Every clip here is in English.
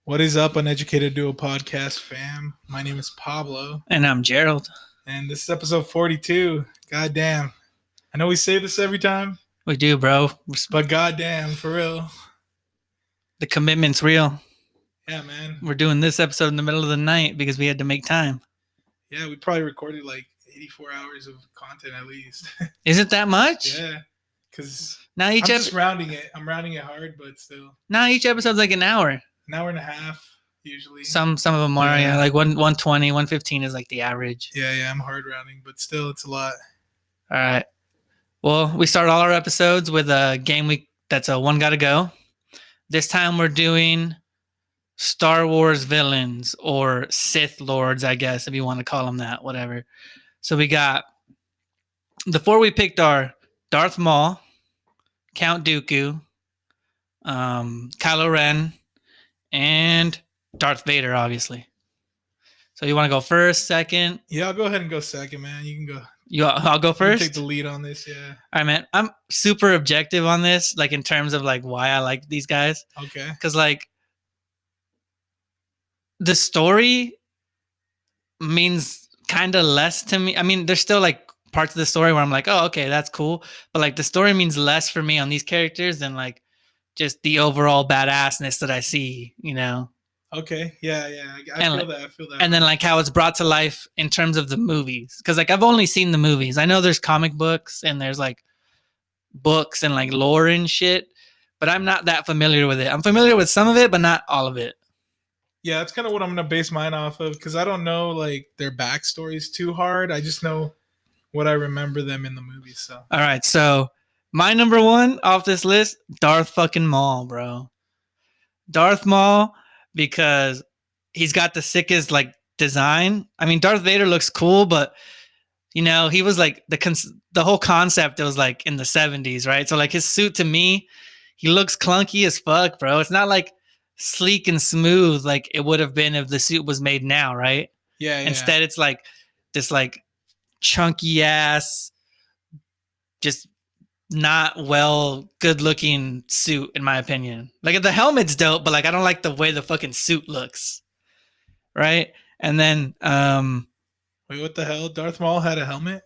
What is up, Uneducated Duo Podcast fam? My name is Pablo, And I'm Gerald. and this is episode 42. Goddamn. I know we say this every time, We do, bro. but goddamn, for real. The commitment's real. Yeah, man. We're doing this episode in the middle of the night because we had to make time. Yeah, we probably recorded like 84 hours of content at least. Is it that much? Yeah, because Now I'm just rounding it. I'm rounding it hard, but still. Now each episode's like an hour. An hour and a half, usually. Some of them are, yeah, like 120, 115 is like the average. Yeah, I'm hard rounding, but still, it's a lot. All right. Well, we start all our episodes with a game week that's a one gotta go. This time we're doing Star Wars villains or Sith Lords, I guess, if you want to call them that, whatever. So we got the four we picked are Darth Maul, Count Dooku, Kylo Ren, and Darth Vader, obviously. So you want to go first, second? Yeah, I'll go ahead and go second, man. You can go. I'll go first. You take the lead on this, yeah. All right, man. I'm super objective on this, like in terms of like why I like these guys. Okay. Because like the story means kind of less to me. I mean, there's still like parts of the story where I'm like, oh, okay, that's cool. But like the story means less for me on these characters than like just the overall badassness that I see, you know? Okay. Yeah. I feel that. And then like how it's brought to life in terms of the movies. Because like I've only seen the movies. I know there's comic books and there's like books and like lore and shit, but I'm not that familiar with it. I'm familiar with some of it, but not all of it. Yeah, that's kind of what I'm gonna base mine off of because I don't know like their backstories too hard. I just know what I remember them in the movies. So all right, so my number one off this list, Darth fucking Maul, bro. Darth Maul, because he's got the sickest like design. I mean, Darth Vader looks cool, but you know, he was like the whole concept. It was like in the 70s, right? So like his suit to me, he looks clunky as fuck, bro. It's not like sleek and smooth like it would have been if the suit was made now, right? Yeah. Instead, it's like this like chunky ass, just not good looking suit in my opinion. Like the helmet's dope, but like I don't like the way the fucking suit looks, right? And then wait, what the hell? Darth Maul had a helmet?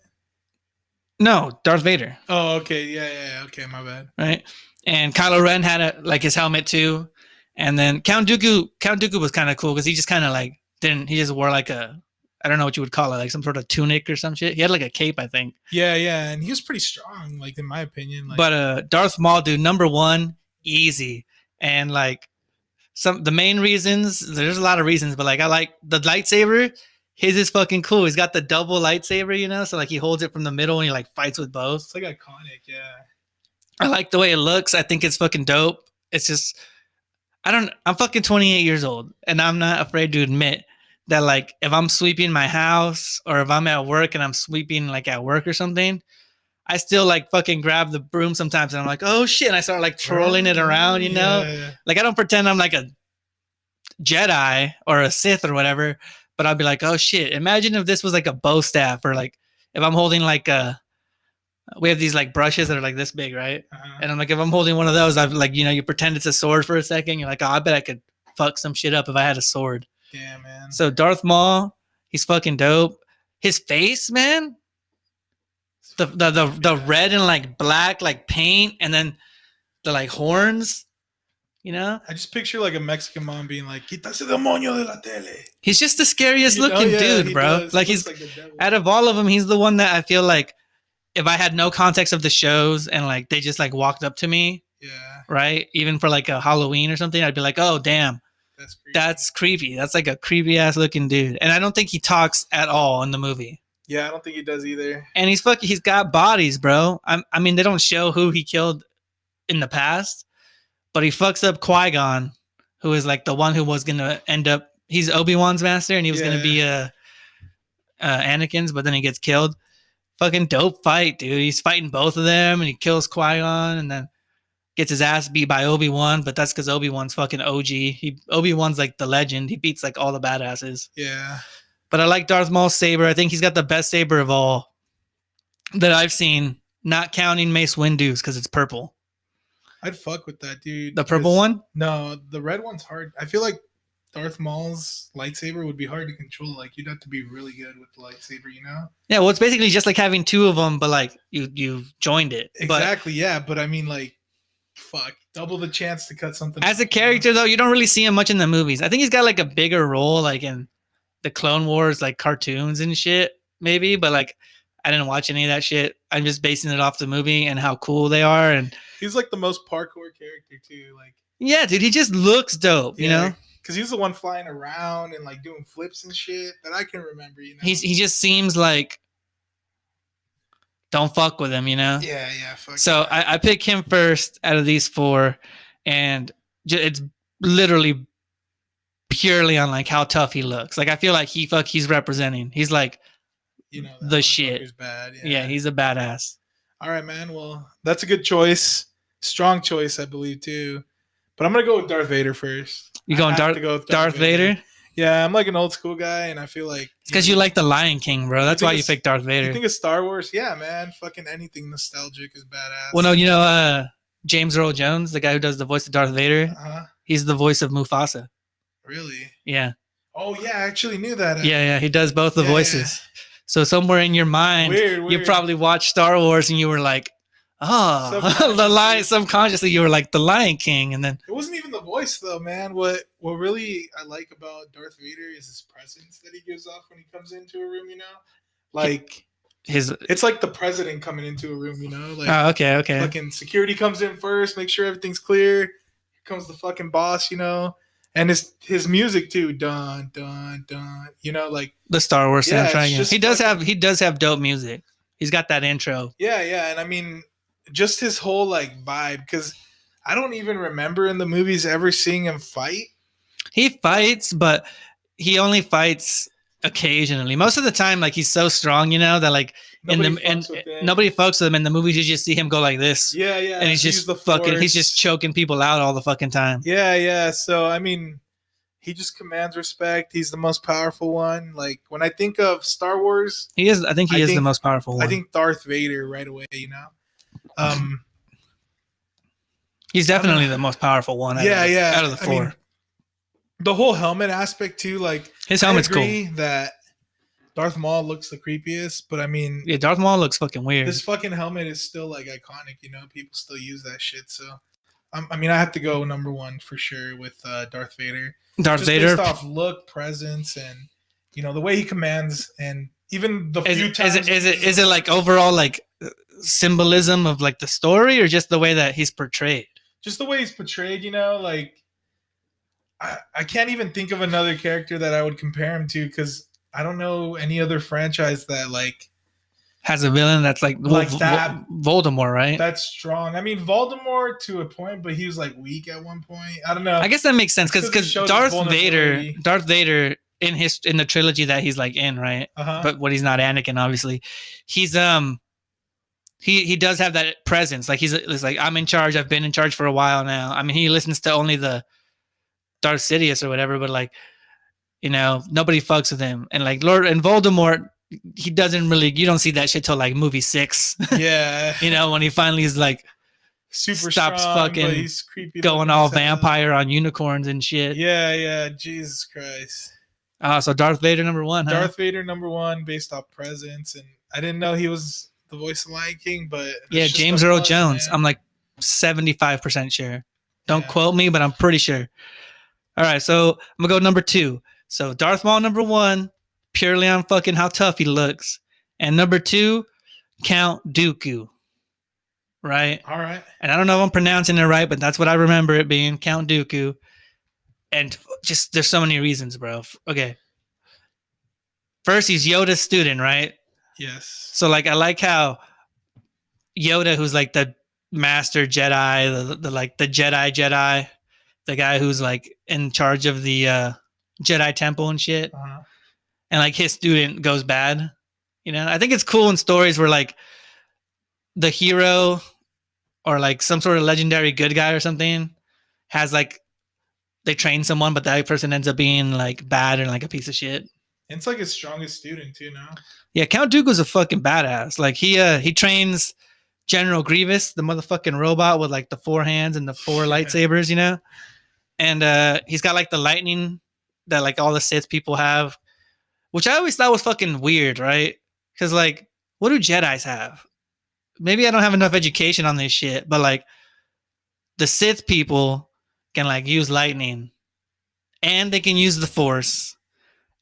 No, Darth Vader. Oh, okay. Yeah. Okay, my bad. Right? And Kylo Ren had like his helmet too. And then Count Dooku was kind of cool because he just kind of like he just wore like I don't know what you would call it, like some sort of tunic or some shit. He had like a cape, I think. Yeah, and he was pretty strong, like in my opinion. Like, but Darth Maul, dude, number one, easy. And like the main reasons, there's a lot of reasons, but like I like the lightsaber. His is fucking cool. He's got the double lightsaber, you know, so like he holds it from the middle and he like fights with both. It's like iconic, yeah. I like the way it looks. I think it's fucking dope. It's just I'm fucking 28 years old and I'm not afraid to admit that like if I'm sweeping my house or if I'm at work and I'm sweeping like at work or something, I still like fucking grab the broom sometimes and I'm like, oh shit. And I start like twirling it around, you know? Yeah. Like I don't pretend I'm like a Jedi or a Sith or whatever, but I'll be like, oh shit. Imagine if this was like a bow staff or like if I'm holding like we have these like brushes that are like this big, right? Uh-huh. And I'm like, if I'm holding one of those, I've like, you know, you pretend it's a sword for a second. You're like, oh, I bet I could fuck some shit up if I had a sword. Yeah, man. So Darth Maul, he's fucking dope. His face, man, the red and like black like paint, and then the like horns, you know. I just picture like a Mexican mom being like, "Quítase demonio de la tele." He's just the scariest looking dude, bro. Does. Like he's out of all of them, he's the one that I feel like if I had no context of the shows and like they just like walked up to me, yeah, right, even for like a Halloween or something, I'd be like, oh damn. That's creepy. That's like a creepy ass looking dude. And I don't think he talks at all in the movie. Yeah, I don't think he does either. And he's got bodies, bro. I mean, they don't show who he killed in the past, but he fucks up Qui-Gon, who is like the one who was going to end up, he's Obi-Wan's master and he was going to be Anakin's, but then he gets killed. Fucking dope fight, dude. He's fighting both of them and he kills Qui-Gon and then gets his ass beat by Obi-Wan, but that's because Obi-Wan's fucking OG. Obi-Wan's like the legend. He beats like all the badasses. Yeah. But I like Darth Maul's saber. I think he's got the best saber of all that I've seen, not counting Mace Windu's because it's purple. I'd fuck with that, dude. The purple one? No, the red one's hard. I feel like Darth Maul's lightsaber would be hard to control. Like you'd have to be really good with the lightsaber, you know? Yeah, well, it's basically just like having two of them, but like you joined it. Exactly, yeah. But I mean, like, fuck, double the chance to cut something. As a character, though, you don't really see him much in the movies. I think he's got like a bigger role, like in the Clone Wars, like cartoons and shit, maybe. But like, I didn't watch any of that shit. I'm just basing it off the movie and how cool they are. And he's like the most parkour character too. Like, yeah, dude, he just looks dope. You know, because he's the one flying around and like doing flips and shit that I can remember. You know, he just seems like don't fuck with him. You know. Yeah, yeah. Fuck so yeah. I pick him first out of these four, and it's literally purely on like how tough he looks. Like I feel like he's representing. He's like, you know, the shit. Bad. Yeah, he's a badass. All right, man. Well, that's a good choice. Strong choice, I believe too. But I'm gonna go with Darth Vader first. You going Darth Vader? Yeah, I'm like an old school guy, and I feel like it's because you like the Lion King, bro. That's why you picked Darth Vader. You think of Star Wars? Yeah, man. Fucking anything nostalgic is badass. Well, no, you know, James Earl Jones, the guy who does the voice of Darth Vader, he's the voice of Mufasa. Really? Yeah. Oh yeah, I actually knew that. Yeah, he does both the voices. Yeah. So somewhere in your mind, you probably watched Star Wars and you were like, oh, the Lion. Subconsciously, you were like the Lion King, and then it wasn't even the voice though, man. What really I like about Darth Vader is his presence that he gives off when he comes into a room. You know, like it's like the president coming into a room. You know, like okay. Fucking security comes in first, make sure everything's clear. Here comes the fucking boss. You know. And his music too, dun dun dun. You know, like the Star Wars soundtrack. He does have dope music. He's got that intro. Yeah, and I mean, just his whole like vibe. Because I don't even remember in the movies ever seeing him fight. He fights, but he only fights occasionally. Most of the time, like he's so strong, you know, that like nobody fucks with him. In the movies, you just see him go like this. Yeah. And he's just he's just choking people out all the fucking time. Yeah. So I mean, he just commands respect. He's the most powerful one. Like when I think of Star Wars, I think he is the most powerful one. I think Darth Vader right away, you know. He's definitely the most powerful one. Out of the four. I mean, the whole helmet aspect too, like his helmet's cool. That Darth Maul looks the creepiest, but I mean, yeah, Darth Maul looks fucking weird. This fucking helmet is still like iconic, you know. People still use that shit. So, I mean, I have to go number one for sure with Darth Vader. Based off look, presence, and you know the way he commands, and even the few times. Is it like overall like symbolism of like the story, or just the way that he's portrayed? Just the way he's portrayed, you know, like. I can't even think of another character that I would compare him to because I don't know any other franchise that like has a villain that's like that Voldemort, right? That's strong. I mean, Voldemort to a point, but he was like weak at one point. I don't know. I guess that makes sense because Darth Vader in the trilogy that he's like in, right? But when he's not Anakin, obviously, he's he does have that presence. Like he's like, I'm in charge. I've been in charge for a while now. I mean, he listens to only the Darth Sidious or whatever, but like, you know, nobody fucks with him. And like Voldemort, he doesn't really, you don't see that shit till like movie 6. Yeah. You know, when he finally is like super stops strong, fucking he's creepy going all vampire on unicorns and shit. Yeah. Jesus Christ. So Darth Vader number one, huh? Darth Vader number one based off presence. And I didn't know he was the voice of Lion King, but yeah, James Earl Jones. Man. I'm like 75% sure. Don't quote me, but I'm pretty sure. All right, so I'm gonna go number 2. So Darth Maul number 1, purely on fucking how tough he looks, and number 2, Count Dooku. Right. All right. And I don't know if I'm pronouncing it right, but that's what I remember it being, Count Dooku. And just there's so many reasons, bro. Okay. First, he's Yoda's student, right? Yes. So like I like how Yoda, who's like the master Jedi, the like the Jedi. The guy who's like in charge of the Jedi temple and shit. And like his student goes bad. You know, I think it's cool in stories where like the hero or like some sort of legendary good guy or something has like, they train someone, but that person ends up being like bad and like a piece of shit. It's like his strongest student too now. Yeah, Count Dooku's a fucking badass. Like he trains General Grievous, the motherfucking robot with like the 4 hands and the 4 lightsabers, you know? And he's got like the lightning that like all the Sith people have, which I always thought was fucking weird, right? Because like, what do Jedis have? Maybe I don't have enough education on this shit, but like the Sith people can like use lightning, and they can use the Force,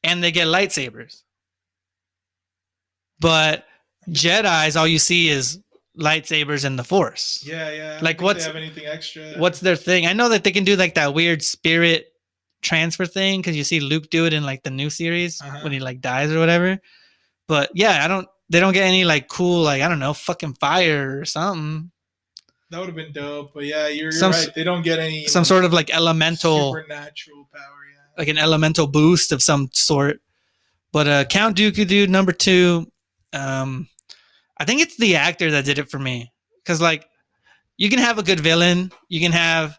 and they get lightsabers. But Jedis, all you see is lightsabers and the Force. Yeah. Like, they have anything extra? What's their thing? I know that they can do like that weird spirit transfer thing because you see Luke do it in like the new series when he like dies or whatever. But yeah, they don't get any like cool, like, I don't know, fucking fire or something. That would have been dope. But yeah, you're right. They don't get any some sort of like elemental supernatural power. Yeah, like an elemental boost of some sort. But Count Dooku, dude, number 2. I think it's the actor that did it for me. Because like, you can have a good villain, you can have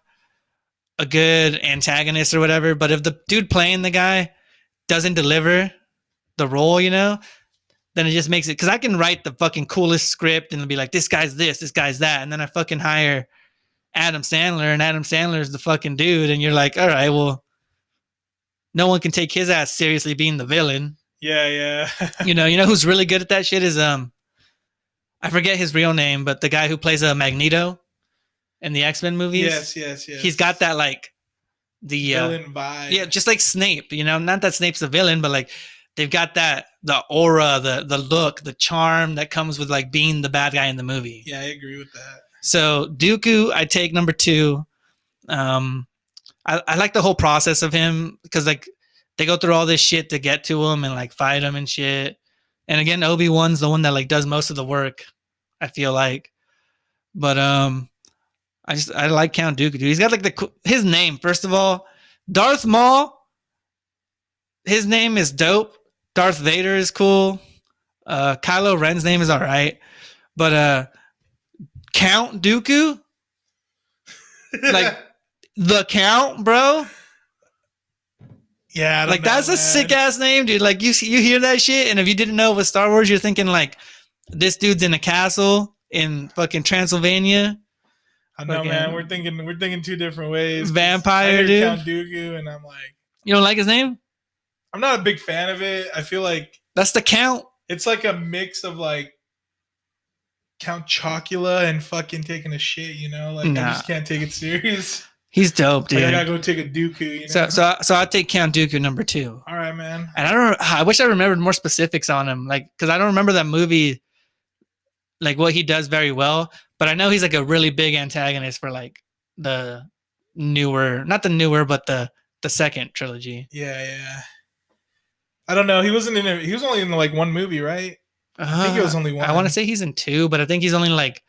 a good antagonist or whatever, but if the dude playing the guy doesn't deliver the role, you know, then it just makes it, because I can write the fucking coolest script and it'll be like, this guy's this guy's that, and then I fucking hire Adam Sandler, and Adam Sandler is the fucking dude, and you're like, all right, well, no one can take his ass seriously being the villain. Yeah. you know who's really good at that shit is I forget his real name, but the guy who plays Magneto in the X-Men movies. Yes. He's got that like the villain vibe. Yeah, just like Snape, you know, not that Snape's the villain, but like they've got that, the aura, the look, the charm that comes with like being the bad guy in the movie. Yeah, I agree with that. So Dooku, I take number 2. I like the whole process of him because like they go through all this shit to get to him and like fight him and shit. And again, Obi-Wan's the one that like does most of the work, I feel like. But I like Count Dooku, dude. He's got like his name, first of all, Darth Maul. His name is dope. Darth Vader is cool. Kylo Ren's name is all right. But Count Dooku, like the Count, bro. Yeah, like that's a sick ass name, dude. Like you hear that shit, and if you didn't know it was Star Wars, you're thinking like this dude's in a castle in fucking Transylvania. I know, man. We're thinking two different ways. Vampire, dude. Count Dooku, and I'm like, you don't like his name? I'm not a big fan of it. I feel like that's the Count. It's like a mix of like Count Chocula and fucking taking a shit, you know? Like, I just can't take it serious. He's dope, dude. Like, I gotta go take a Dooku, you know? So I take Count Dooku number 2. All right, man. And I wish I remembered more specifics on him, like, because I don't remember that movie, like what he does very well. But I know he's like a really big antagonist for like the newer, not the newer, but the second trilogy. Yeah. I don't know. He wasn't in it. He was only in like one movie, right? I think it was only one. I want to say he's in 2, but I think he's only like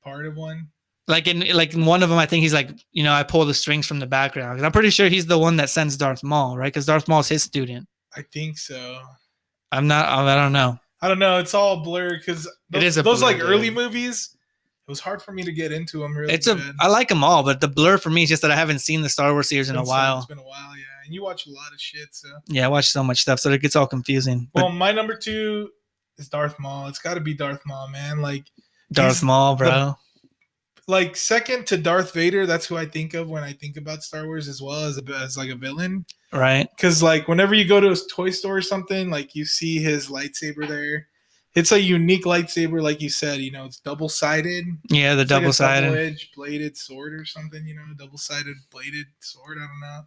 part of one. Like in one of them, I think he's like, you know, I pull the strings from the background. I'm pretty sure he's the one that sends Darth Maul, right? Because Darth Maul's his student. I think so. I don't know. I don't know. It's all blurred because those like early movies. It was hard for me to get into them. Really, I like them all, but the blur for me is just that I haven't seen the Star Wars series in a while. It's been a while, yeah. And you watch a lot of shit, so yeah, I watch so much stuff, so it gets all confusing. Well, my number 2 is Darth Maul. It's got to be Darth Maul, man. Like Darth Maul, bro. Like second to Darth Vader, that's who I think of when I think about Star Wars, as well as like a villain, right? Because like whenever you go to a toy store or something, like you see his lightsaber there. It's a unique lightsaber, like you said. You know, it's double-sided. Yeah, the double-sided, double-edged bladed sword or something. You know, double-sided bladed sword. I don't know.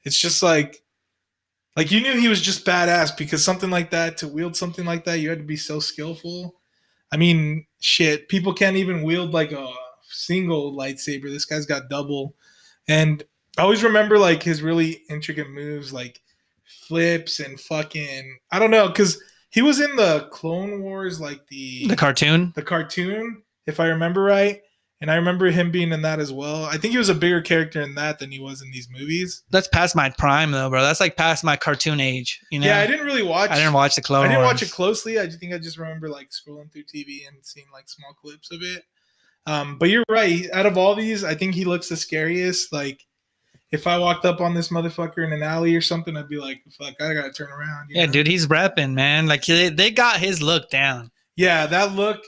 It's just like you knew he was just badass because something like that, to wield something like that, you had to be so skillful. I mean, shit, people can't even wield like a single lightsaber. This guy's got double. And I always remember like his really intricate moves, like flips and fucking, I don't know, because he was in the Clone Wars, like the cartoon, if I remember right. And I remember him being in that as well. I think he was a bigger character in that than he was in these movies. That's past my prime, though, bro. That's like past my cartoon age. You know? Yeah, I didn't watch the Clone Wars. I didn't watch it closely. I just remember like scrolling through TV and seeing like small clips of it. But you're right. Out of all these, I think he looks the scariest. Like, if I walked up on this motherfucker in an alley or something, I'd be like, fuck, I gotta turn around. Yeah, dude, he's repping, man. Like, they got his look down. Yeah, that look.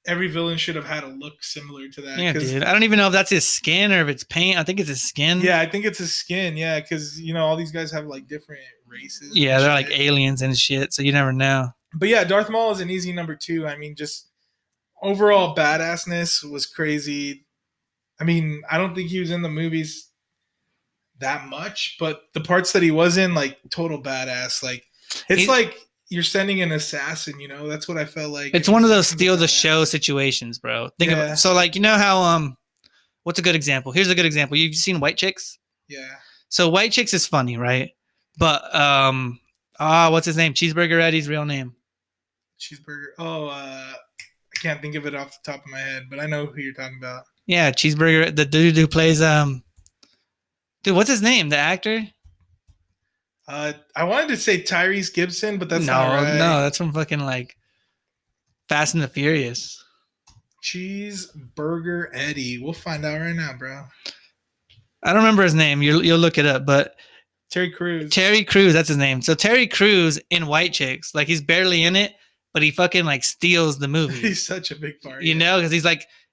every villain should have had a look similar to that. Yeah, dude. I don't even know if that's his skin or if it's paint. I think it's his skin. Yeah, I think it's his skin. Yeah, because all these guys have like different races. Yeah, they're like aliens and shit, so you never know. But yeah, Darth Maul is an easy number 2. I mean, just overall badassness was crazy. I mean, I don't think he was in the movies that much, but the parts that he was in, like, total badass. Like, it's like you're sending an assassin, That's what I felt like. It's one of those steal the show situations, bro. Think about so, like, you know how what's a good example? Here's a good example. You've seen White Chicks? Yeah. So White Chicks is funny, right? But what's his name? Cheeseburger Eddie's real name. Cheeseburger. Oh, I can't think of it off the top of my head, but I know who you're talking about. Yeah, Cheeseburger. The dude who plays dude, what's his name? The actor? I wanted to say Tyrese Gibson, but that's not right. No, that's from fucking like Fast and the Furious. Cheeseburger Eddie. We'll find out right now, bro. I don't remember his name. You'll look it up, but Terry Crews. Terry Crews, that's his name. So Terry Crews in White Chicks, like he's barely in it, but he fucking like steals the movie. He's such a big part. You know, because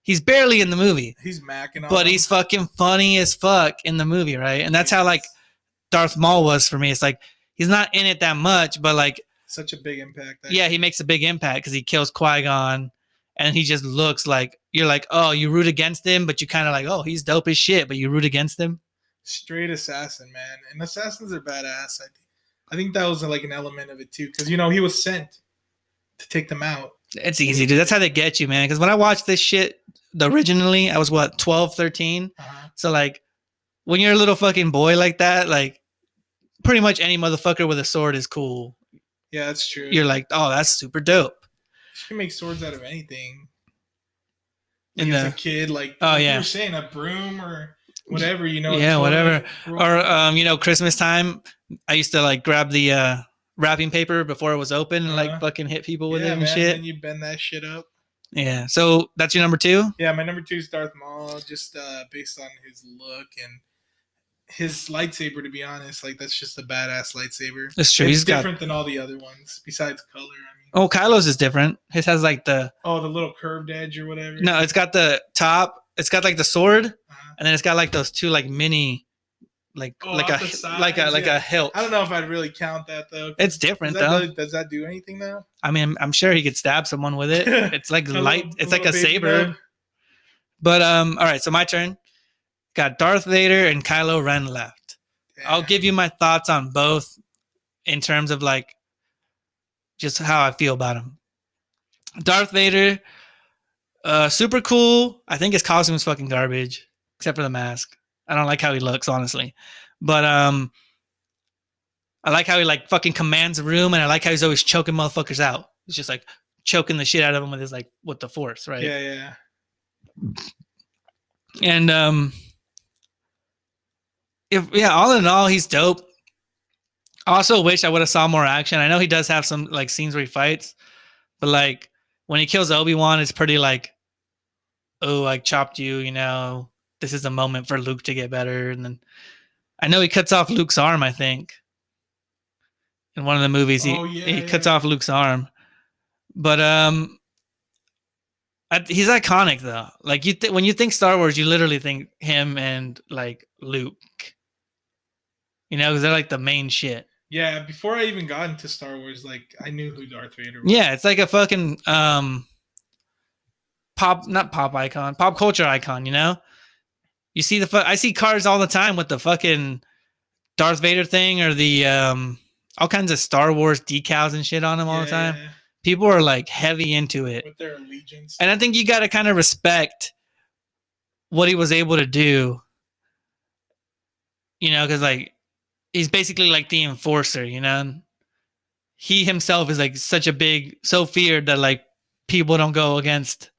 he's barely in the movie. He's macking on but he's fucking funny as fuck in the movie, right? And that's how like Darth Maul was for me. It's like he's not in it that much, but like such a big impact. Yeah, he makes a big impact because he kills Qui-Gon, and he just looks like you're like, oh, you root against him, but you kind of like, oh, he's dope as shit, but you root against him. Straight assassin, man, and assassins are badass. I think that was like an element of it too, because he was sent to take them out. It's easy, dude. That's how they get you, man. Because when I watched this shit originally, I was 12, 13. So like, when you're a little fucking boy like that, like pretty much any motherfucker with a sword is cool. Yeah, that's true. You're like, oh, that's super dope. You can make swords out of anything. Like as a kid, like you were saying, a broom or whatever, Yeah, whatever. Or Christmas time, I used to like grab the wrapping paper before it was open and like fucking hit people with it and shit. And you bend that shit up. Yeah. So that's your number 2? Yeah, my number 2 is Darth Maul, just based on his look and his lightsaber. To be honest, like that's just a badass lightsaber. That's true. It's different than all the other ones, besides color. Oh, Kylo's is different. His has like the little curved edge or whatever. No, it's got the top. It's got like the sword, and then it's got like those 2 like mini. Like a hilt. I don't know if I'd really count that though. It's different though. Does that do anything though? I mean, I'm sure he could stab someone with it. It's like light. It's like a saber. Dog. But all right. So my turn. Got Darth Vader and Kylo Ren left. Damn. I'll give you my thoughts on both in terms of like just how I feel about him. Darth Vader, super cool. I think his costume is fucking garbage, except for the mask. I don't like how he looks, honestly. But I like how he like fucking commands the room, and I like how he's always choking motherfuckers out. He's just like choking the shit out of them with the Force, right? Yeah. And all in all, he's dope. I also wish I would have saw more action. I know he does have some like scenes where he fights, but like when he kills Obi-Wan, it's pretty like, oh, I chopped you, this is a moment for Luke to get better. And then I know he cuts off Luke's arm, I think. In one of the movies, he cuts off Luke's arm. But he's iconic though. Like when you think Star Wars, you literally think him and like Luke. Because they're like the main shit. Yeah, before I even got into Star Wars, like I knew who Darth Vader was. Yeah, it's like a fucking pop culture icon, You see I see cars all the time with the fucking Darth Vader thing or the all kinds of Star Wars decals and shit on them all the time. Yeah. People are like heavy into it. With their allegiance. And I think you got to kind of respect what he was able to do. Because like he's basically like the enforcer, He himself is like so feared that like people don't go against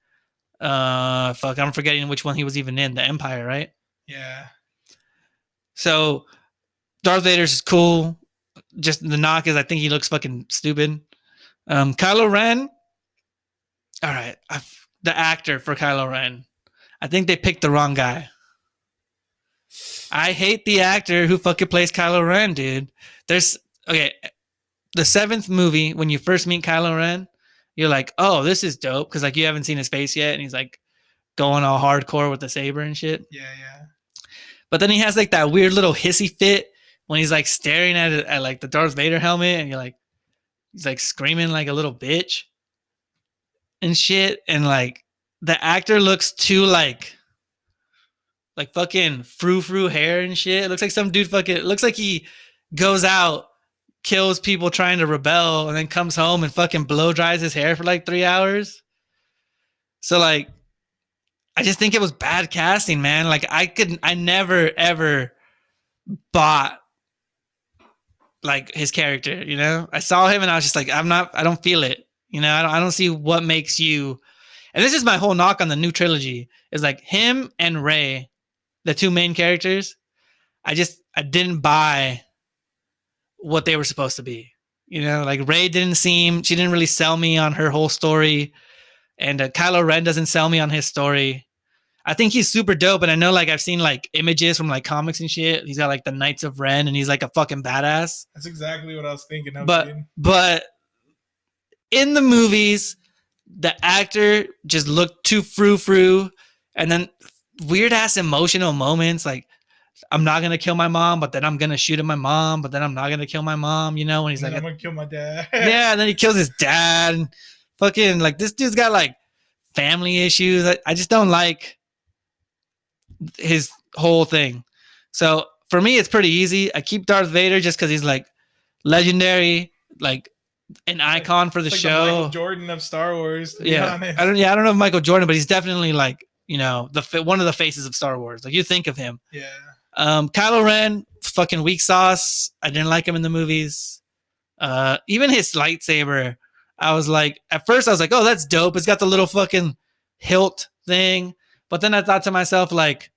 I'm forgetting which one he was even in, the Empire, right? Yeah. So Darth Vader's is cool. Just the knock is I think he looks fucking stupid. Kylo Ren. All right. The actor for Kylo Ren. I think they picked the wrong guy. I hate the actor who fucking plays Kylo Ren, dude. The 7th movie, when you first meet Kylo Ren, you're like, oh, this is dope because like you haven't seen his face yet, and he's like going all hardcore with the saber and shit. Yeah, yeah. But then he has like that weird little hissy fit when he's like staring at it at like the Darth Vader helmet, and you're like, he's like screaming like a little bitch and shit, and like the actor looks too like fucking frou hair and shit. It looks like some dude fucking. It looks like he goes out, kills people trying to rebel, and then comes home and fucking blow dries his hair for like 3 hours. So like, I just think it was bad casting, man. Like I never ever bought like his character. You know, I saw him and I was just like, I don't feel it. You know, I don't see what makes you. And this is my whole knock on the new trilogy is like him and Rey, the two main characters. I didn't buy what they were supposed to be. You know, like Rey she didn't really sell me on her whole story. And Kylo Ren doesn't sell me on his story. I think he's super dope. And I know like I've seen like images from like comics and shit. He's got like the Knights of Ren and he's like a fucking badass. That's exactly what I was thinking of. But in the movies, the actor just looked too frou. And then weird ass emotional moments like, I'm not gonna kill my mom, but then I'm gonna shoot at my mom, but then I'm not gonna kill my mom, you know, when he's like I'm gonna kill my dad. Yeah, and then he kills his dad and fucking like this dude's got like family issues. I just don't like his whole thing. So for me it's pretty easy. I keep Darth Vader just because he's like legendary, like an icon for the show. The Michael Jordan of Star Wars, to be honest. I don't know if Michael Jordan, but he's definitely like, you know, one of the faces of Star Wars. Like you think of him. Yeah. Kylo Ren, fucking weak sauce. I didn't like him in the movies. Even his lightsaber, I was like, at first I was like, oh, that's dope. It's got the little fucking hilt thing. But then I thought to myself, like,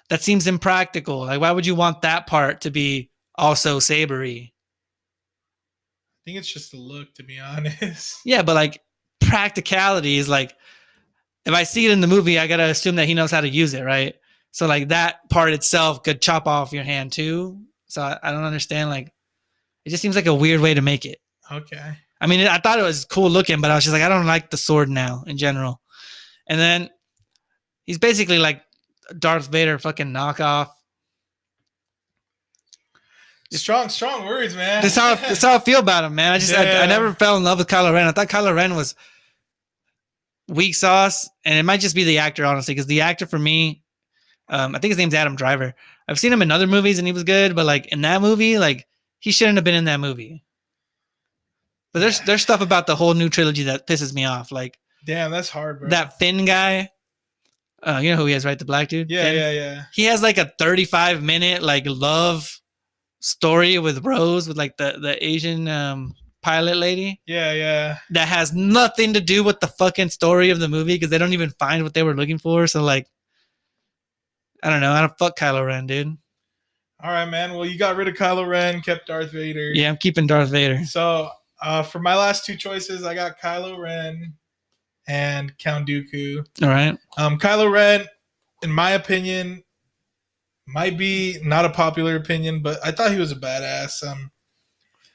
that seems impractical. Like, why would you want that part to be also sabery? I think it's just the look, to be honest. Yeah, but like practicality is like, if I see it in the movie, I gotta assume that he knows how to use it, right? So like that part itself could chop off your hand too. So I don't understand. Like, it just seems like a weird way to make it. Okay. I mean, I thought it was cool looking, but I was just like, I don't like the sword now in general. And then he's basically like Darth Vader fucking knockoff. Strong words, man. That's how I feel about him, man. I never fell in love with Kylo Ren. I thought Kylo Ren was weak sauce, and it might just be the actor, honestly, because the actor for me, I think his name's Adam Driver. I've seen him in other movies and he was good, but like in that movie, like he shouldn't have been in that movie. But there's stuff about the whole new trilogy that pisses me off. Like, damn, that's hard, bro. That Finn guy, you know who he is, right? The black dude. Yeah, Finn? yeah. He has like a 35-minute like love story with Rose, with like the Asian pilot lady. Yeah. That has nothing to do with the fucking story of the movie because they don't even find what they were looking for. So like, I don't know. I don't fuck Kylo Ren, dude. All right, man. Well, you got rid of Kylo Ren, kept Darth Vader. Yeah, I'm keeping Darth Vader. So for my last two choices, I got Kylo Ren and Count Dooku. All right. Kylo Ren, in my opinion, might be not a popular opinion, but I thought he was a badass.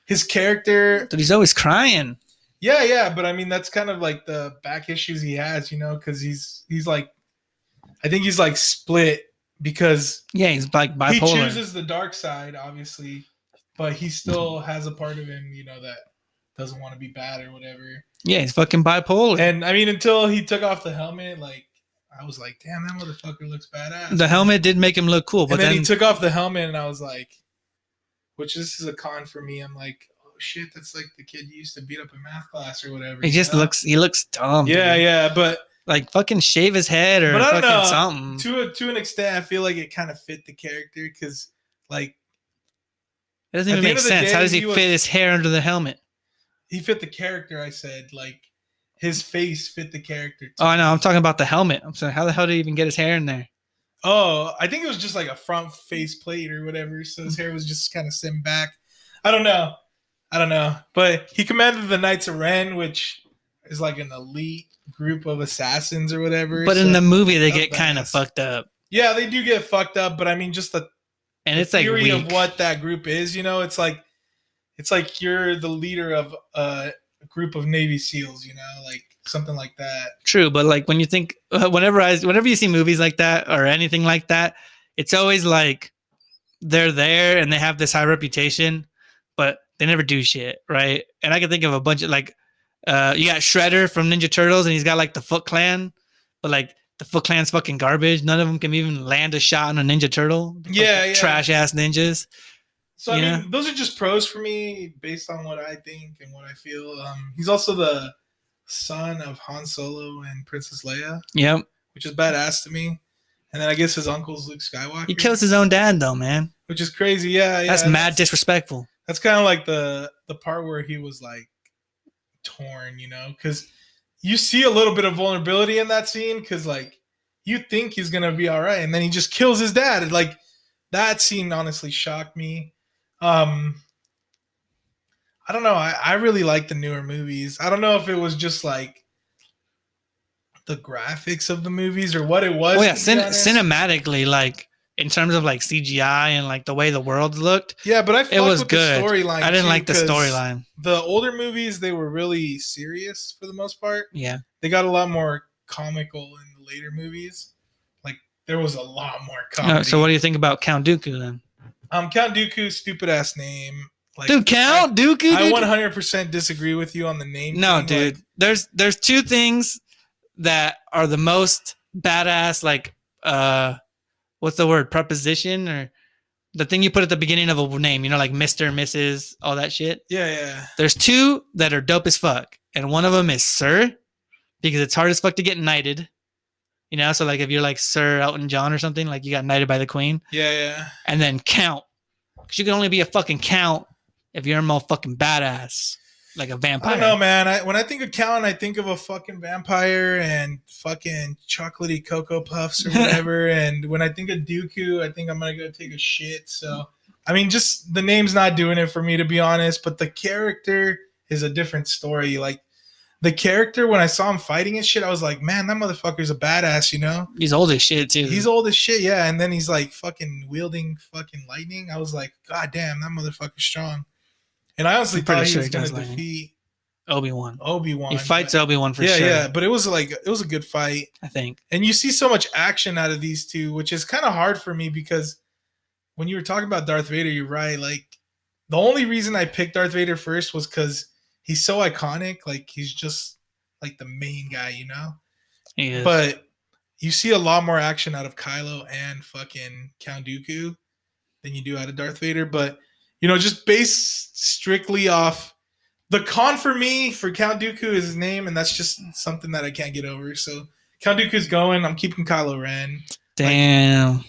His character, but he's always crying. Yeah, but I mean that's kind of like the back issues he has, you know, because he's like, I think he's like split because he's like bipolar. He chooses the dark side, obviously, but he still has a part of him, you know, that doesn't want to be bad or whatever. Yeah, he's fucking bipolar. And I mean, until he took off the helmet, like I was like, damn, that motherfucker looks badass. The helmet did make him look cool, but and then he took off the helmet, and I was like, which this is a con for me. I'm like, oh shit, that's like the kid you used to beat up in math class or whatever. He just looks dumb. Yeah, but like fucking shave his head or fucking something. To an extent, I feel like it kind of fit the character because like it doesn't even make sense. How does he fit his hair under the helmet? He fit the character. I said like his face fit the character. Oh, I know. I'm talking about the helmet. I'm saying, how the hell did he even get his hair in there? Oh, I think it was just like a front face plate or whatever. So his hair was just kind of sitting back. I don't know. But he commanded the Knights of Ren, which is like an elite group of assassins or whatever. But in the movie, they get kind of fucked up. Yeah, they do get fucked up. But I mean, just the theory like of what that group is, you know, it's like you're the leader of a group of Navy SEALs, you know, like something like that. True, but like when you think, whenever you see movies like that or anything like that, it's always like they're there and they have this high reputation, but they never do shit, right? And I can think of a bunch of like, you got Shredder from Ninja Turtles, and he's got like the Foot Clan, but like the Foot Clan's fucking garbage. None of them can even land a shot on a Ninja Turtle. Yeah. Trash ass ninjas. So I mean, those are just pros for me based on what I think and what I feel. He's also the son of Han Solo and Princess Leia. Yep. Which is badass to me. And then I guess his uncle's Luke Skywalker. He kills his own dad though, man. Which is crazy. Yeah. That's mad disrespectful. That's kind of like the part where he was like torn, you know, because you see a little bit of vulnerability in that scene because like you think he's gonna be all right, and then he just kills his dad. Like that scene honestly shocked me. I don't know. I really like the newer movies. I don't know if it was just like the graphics of the movies or what it was. Well, yeah, cinematically, like in terms of like CGI and like the way the worlds looked. Yeah, but I it was with good. The storyline. I didn't like the storyline. The older movies, they were really serious for the most part. Yeah, they got a lot more comical in the later movies. Like there was a lot more comedy. So what do you think about Count Dooku then? Count Dooku, stupid ass name. Like, dude, Count Dooku. I 100% disagree with you on the name. No, thing. dude. Like, there's two things that are the most badass. Like, what's the word? Preposition or the thing you put at the beginning of a name. You know, like Mr., Mrs., all that shit. Yeah. There's two that are dope as fuck, and one of them is Sir, because it's hard as fuck to get knighted. You know, so like if you're like Sir Elton John or something, like you got knighted by the Queen. Yeah. And then Count, because you can only be a fucking Count if you're a motherfucking badass, like a vampire. I don't know, man. When I think of Count, I think of a fucking vampire and fucking chocolatey Cocoa Puffs or whatever. And when I think of Dooku, I think I'm gonna go take a shit. So, I mean, just the name's not doing it for me, to be honest. But the character is a different story. Like the character, when I saw him fighting and shit, I was like, man, that motherfucker's a badass, you know? He's old as shit, too. He's old as shit, yeah. And then he's like fucking wielding fucking lightning. I was like, God damn, that motherfucker's strong. And I honestly thought he was going to defeat Obi-Wan. He fights Obi-Wan for sure. Yeah, but it was a good fight, I think. And you see so much action out of these two, which is kind of hard for me because when you were talking about Darth Vader, you're right. Like the only reason I picked Darth Vader first was because he's so iconic. Like he's just like the main guy, you know? He is. But you see a lot more action out of Kylo and fucking Count Dooku than you do out of Darth Vader. But, you know, just based strictly off the con for me for Count Dooku is his name, and that's just something that I can't get over. So Count Dooku's going. I'm keeping Kylo Ren. Damn. Like,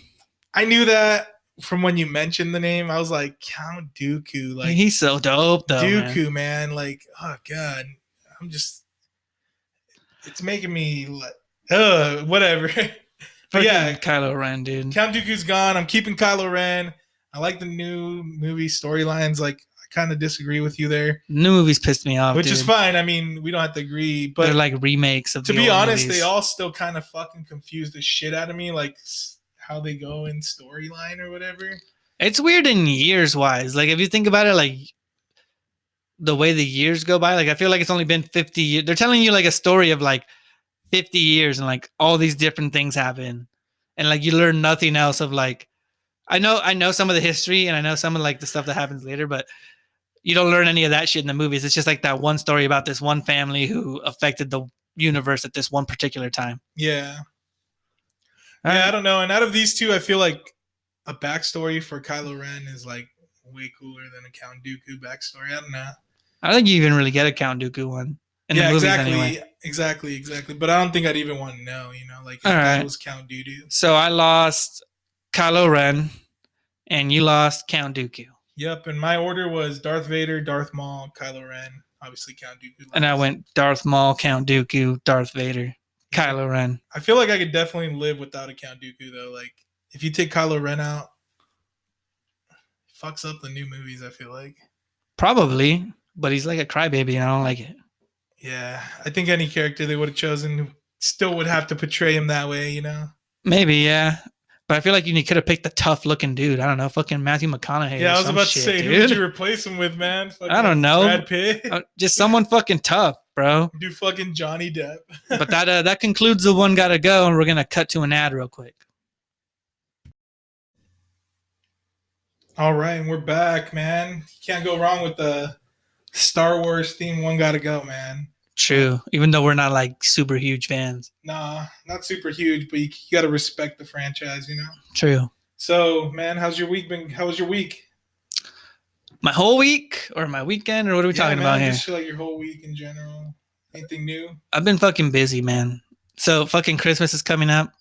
I knew that from when you mentioned the name. I was like, Count Dooku. Like he's so dope, though. Dooku, man. Like, oh god, it's making me like, whatever. But yeah, Kylo Ren, dude. Count Dooku's gone. I'm keeping Kylo Ren. I like the new movie storylines. Like, I kind of disagree with you there. New movies pissed me off, which is fine. I mean, we don't have to agree, but they're like remakes of. To be honest, they all still kind of fucking confuse the shit out of me, like how they go in storyline or whatever. It's weird in years wise. Like if you think about it, like the way the years go by, like I feel like it's only been 50 years. They're telling you like a story of like 50 years and like all these different things happen. And like you learn nothing else of like, I know some of the history and I know some of like the stuff that happens later, but you don't learn any of that shit in the movies. It's just like that one story about this one family who affected the universe at this one particular time. Yeah. I don't know. And out of these two, I feel like a backstory for Kylo Ren is like way cooler than a Count Dooku backstory. I don't know. I don't think you even really get a Count Dooku one. In the movies anyway. Exactly. But I don't think I'd even want to know, you know, like that was Count Dooku. So I lost Kylo Ren and you lost Count Dooku. Yep, and my order was Darth Vader, Darth Maul, Kylo Ren, obviously Count Dooku. And I went Darth Maul, Count Dooku, Darth Vader, Kylo Ren. I feel like I could definitely live without a Count Dooku though. Like if you take Kylo Ren out, it fucks up the new movies, I feel like. Probably, but he's like a crybaby and I don't like it. Yeah, I think any character they would have chosen still would have to portray him that way, you know? Maybe, yeah. But I feel like you could have picked the tough looking dude. I don't know, fucking Matthew McConaughey. Yeah, or I was some about to shit, say, dude. who would you replace him with, man? Fucking I don't know. Brad Pitt. Just someone fucking tough, bro. Do fucking Johnny Depp. But that concludes the one gotta go, and we're gonna cut to an ad real quick. All right, and we're back, man. You can't go wrong with the Star Wars theme. One gotta go, man. True. Even though we're not like super huge fans. Nah, not super huge, but you gotta respect the franchise, you know. True. So, man, how's your week been? How was your week? My whole week or my weekend or what are we talking about here? Just like your whole week in general. Anything new? I've been fucking busy, man. So fucking Christmas is coming up.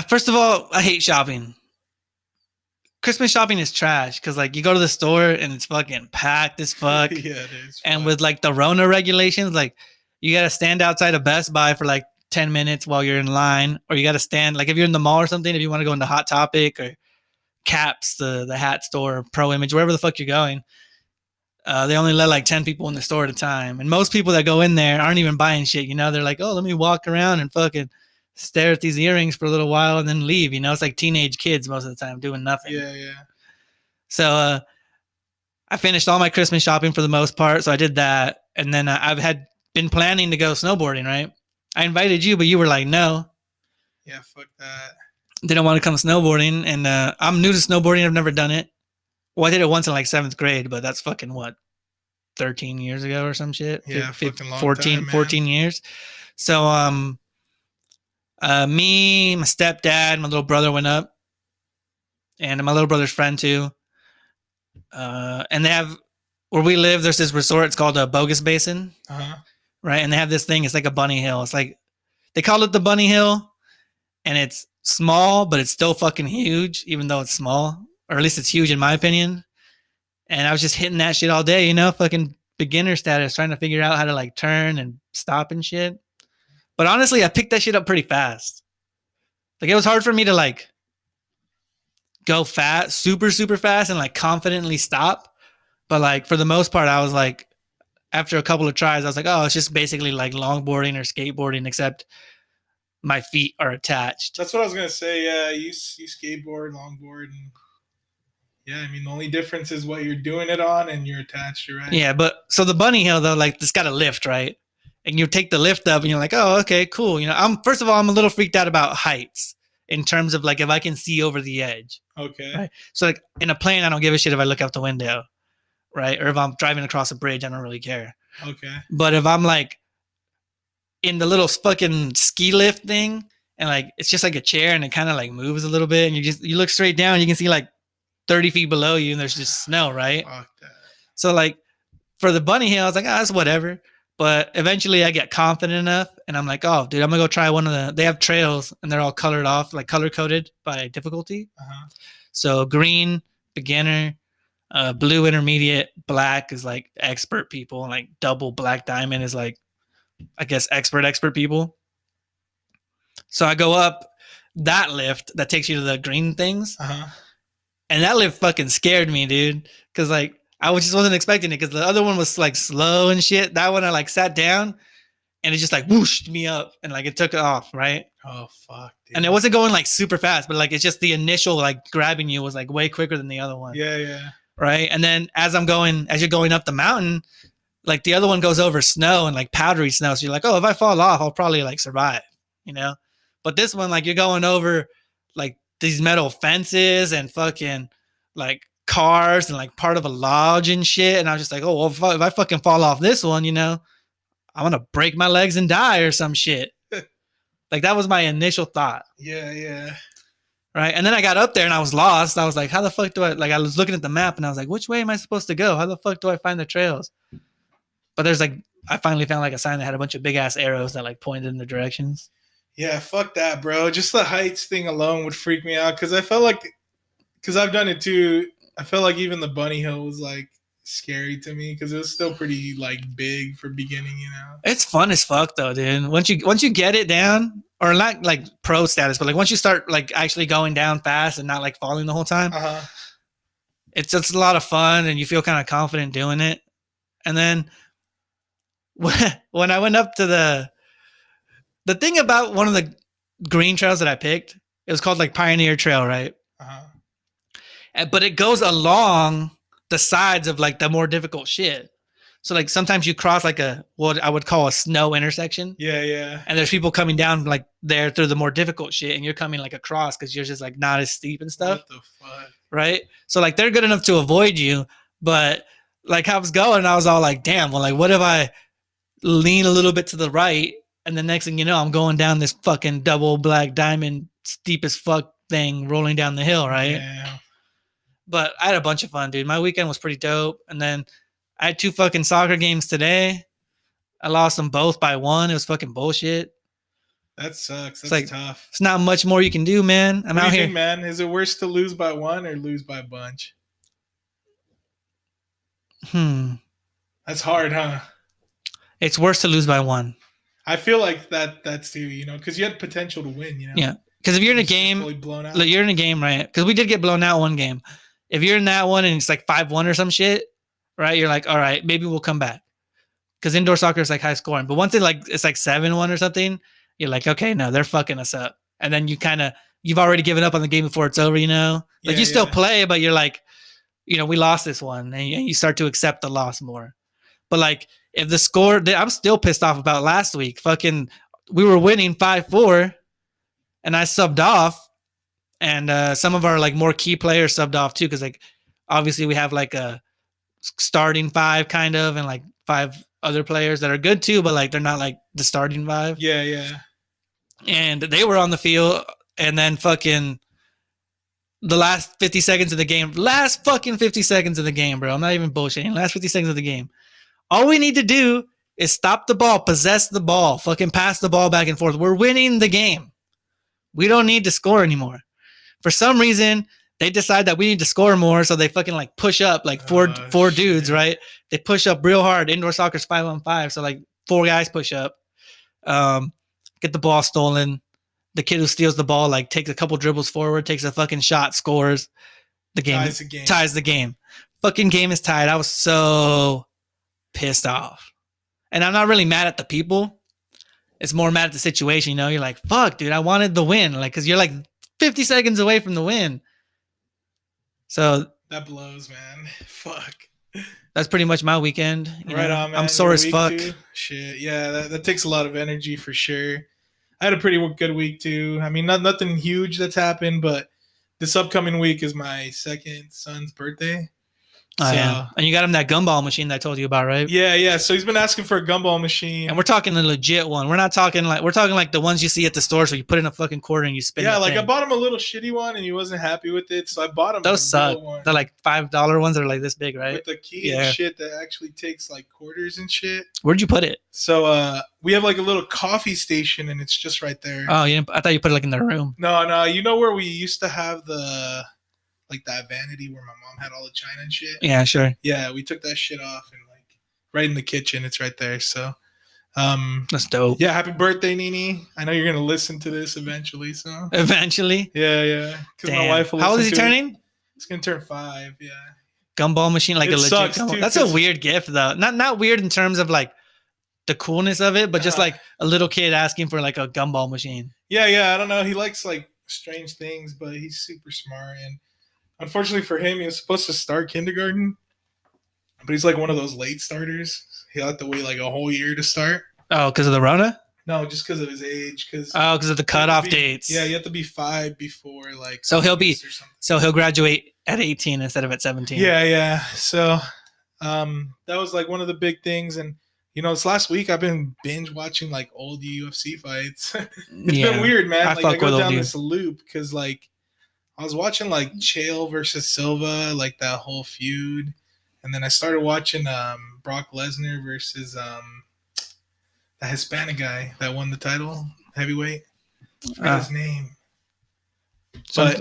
First of all, I hate shopping. Christmas shopping is trash because like you go to the store and it's fucking packed as fuck. Yeah, it is. And with like the Rona regulations, like you gotta stand outside of Best Buy for like 10 minutes while you're in line, or you gotta stand like if you're in the mall or something, if you want to go into Hot Topic or Caps, the hat store, Pro Image, wherever the fuck you're going. They only let like 10 people in the store at a time. And most people that go in there aren't even buying shit. You know, they're like, oh, let me walk around and fucking stare at these earrings for a little while and then leave. You know, it's like teenage kids most of the time doing nothing. Yeah, yeah. So I finished all my Christmas shopping for the most part. So I did that. And then I've been planning to go snowboarding, right? I invited you, but you were like, no. Yeah, fuck that. Didn't want to come snowboarding. And I'm new to snowboarding. I've never done it. Well, I did it once in like 7th grade, but that's fucking what? 13 years ago or some shit. Yeah, 15, 14 years. So me, my stepdad, my little brother went up, and my little brother's friend too. And they have, where we live, there's this resort. It's called a Bogus Basin. Right? And they have this thing. It's like a bunny hill. It's like, they call it the bunny hill, and it's small, but it's still fucking huge, even though it's small. Or at least it's huge in my opinion. And I was just hitting that shit all day, you know, fucking beginner status, trying to figure out how to like turn and stop and shit. But honestly, I picked that shit up pretty fast. Like it was hard for me to like go fast, super, super fast and like confidently stop. But like for the most part, I was like, after a couple of tries, I was like, oh, it's just basically like longboarding or skateboarding, except my feet are attached. That's what I was going to say. Yeah, you skateboard, longboard, and yeah, I mean, the only difference is what you're doing it on and you're attached, right? Yeah, but so the bunny hill though, like it's got a lift, right? And you take the lift up and you're like, oh, okay, cool. You know, first of all, I'm a little freaked out about heights in terms of like if I can see over the edge. Okay. Right? So like in a plane, I don't give a shit if I look out the window, right? Or if I'm driving across a bridge, I don't really care. Okay. But if I'm like in the little fucking ski lift thing and like it's just like a chair and it kind of like moves a little bit and you look straight down, you can see like 30 feet below you and there's just snow, right? Fuck that. So like for the bunny hill, I was like, that's whatever. But eventually I get confident enough and I'm like, oh, dude, I'm gonna go try they have trails and they're all colored off, like color coded by difficulty. So green, beginner, blue, intermediate, black is like expert people, and like double black diamond is like, I guess, expert people. So I go up that lift that takes you to the green things. And that lift fucking scared me, dude. Cause like I just wasn't expecting it. Cause the other one was like slow and shit. That one I like sat down and it just like whooshed me up and like it took off, right? Oh fuck, dude. And it wasn't going like super fast, but like it's just the initial like grabbing you was like way quicker than the other one. Yeah, yeah. Right. And then as you're going up the mountain, like the other one goes over snow and like powdery snow. So you're like, oh, if I fall off, I'll probably like survive, you know? But this one, like you're going over like these metal fences and fucking like cars and like part of a lodge and shit. And I was just like, oh, well, if I fucking fall off this one, you know, I'm going to break my legs and die or some shit. Like that was my initial thought. Yeah, yeah. Right. And then I got up there and I was lost. I was like, how the fuck I was looking at the map and I was like, which way am I supposed to go? How the fuck do I find the trails? But I finally found like a sign that had a bunch of big ass arrows that like pointed in the directions. Yeah, fuck that, bro. Just the heights thing alone would freak me out because I felt like, because I've done it too. I felt like even the bunny hill was like scary to me because it was still pretty like big for beginning, you know. It's fun as fuck though, dude. Once you get it down, or not like pro status, but like once you start like actually going down fast and not like falling the whole time, it's just a lot of fun and you feel kind of confident doing it. And then when I went up to the thing about one of the green trails that I picked It was called like Pioneer Trail, right? Uh-huh. But it goes along the sides of like the more difficult shit. So like sometimes you cross like what I would call a snow intersection. Yeah, yeah. And there's people coming down like there through the more difficult shit, and you're coming like across because you're just like not as steep and stuff. What the fuck? Right? So like they're good enough to avoid you, but like I was going, I was all like, damn, well, like what if I lean a little bit to the right, and the next thing you know, I'm going down this fucking double black diamond steep as fuck thing rolling down the hill, right? Yeah. But I had a bunch of fun, dude. My weekend was pretty dope. And then I had 2 fucking soccer games today. I lost them both by 1. It was fucking bullshit. That sucks. That's like, tough. It's not much more you can do, man. I'm out here. Think, man? Is it worse to lose by 1 or lose by a bunch? That's hard, huh? It's worse to lose by 1. I feel like that's too, because you had potential to win, Yeah. Because if you're in a game, you're in a game, right? Because we did get blown out 1 game. If you're in that one and it's like 5-1 or some shit, right? You're like, all right, maybe we'll come back. Because indoor soccer is like high scoring. But once it's like 7-1 or something, you're like, okay, no, they're fucking us up. And then you've already given up on the game before it's over, Like you still play, but you're like, we lost this one. And you start to accept the loss more. But like if the score, I'm still pissed off about last week. Fucking, we were winning 5-4 and I subbed off. And some of our like more key players subbed off too. Cause like, obviously we have like a starting 5 kind of, and like 5 other players that are good too, but like they're not like the starting 5. Yeah, yeah. And they were on the field, and then fucking the last 50 seconds of the game, bro. I'm not even bullshitting. Last 50 seconds of the game. All we need to do is stop the ball, possess the ball, fucking pass the ball back and forth. We're winning the game. We don't need to score anymore. For some reason, they decide that we need to score more, so they fucking like push up like four dudes, right? They push up real hard. Indoor soccer's 5-on-5, so like 4 guys push up, get the ball stolen. The kid who steals the ball like takes a couple dribbles forward, takes a fucking shot, scores. The game ties the game. Fucking game is tied. I was so pissed off, and I'm not really mad at the people. It's more mad at the situation. You're like, fuck, dude, I wanted the win, like, because you're like 50 seconds away from the win. So that blows, man. Fuck. That's pretty much my weekend. Right on, man. I'm sore as fuck. Too? Shit. Yeah, that takes a lot of energy for sure. I had a pretty good week too. I mean, nothing huge that's happened, but this upcoming week is my second son's birthday. Oh, yeah. And you got him that gumball machine that I told you about, right? Yeah. So he's been asking for a gumball machine. And we're talking the legit one. We're talking like the ones you see at the stores where you put in a fucking quarter and you spin. Yeah, like I bought him a little shitty one and he wasn't happy with it. So I bought him those suck. They're like $5 ones that are like this big, right? With the key and shit that actually takes like quarters and shit. Where'd you put it? So we have like a little coffee station and it's just right there. Oh, I thought you put it like in the room. No. You know where we used to have like that vanity where my mom had all the china and shit? Yeah, sure. Yeah, we took that shit off and like right in the kitchen. It's right there. So that's dope. Yeah, happy birthday, Nini. I know you're gonna listen to this eventually. So eventually? Yeah. Because my wife will. How old is he turning? He's gonna turn 5, yeah. Gumball machine, like a legit gumball. Too, that's a weird gift though. Not weird in terms of like the coolness of it, but just like a little kid asking for like a gumball machine. Yeah. I don't know. He likes like strange things, but he's super smart. And unfortunately for him, he was supposed to start kindergarten, but he's like one of those late starters. He'll have to wait like a whole year to start. Oh, because of the Rona? No, just because of his age. Because of the cutoff dates. Yeah, you have to be 5 before like. So he'll graduate at 18 instead of at 17. Yeah. So that was like one of the big things. And this last week I've been binge watching like old UFC fights. It's been weird, man. I go down this loop because like I was watching like Chael versus Silva, like that whole feud, and then I started watching Brock Lesnar versus the Hispanic guy that won the title, heavyweight. I forgot his name.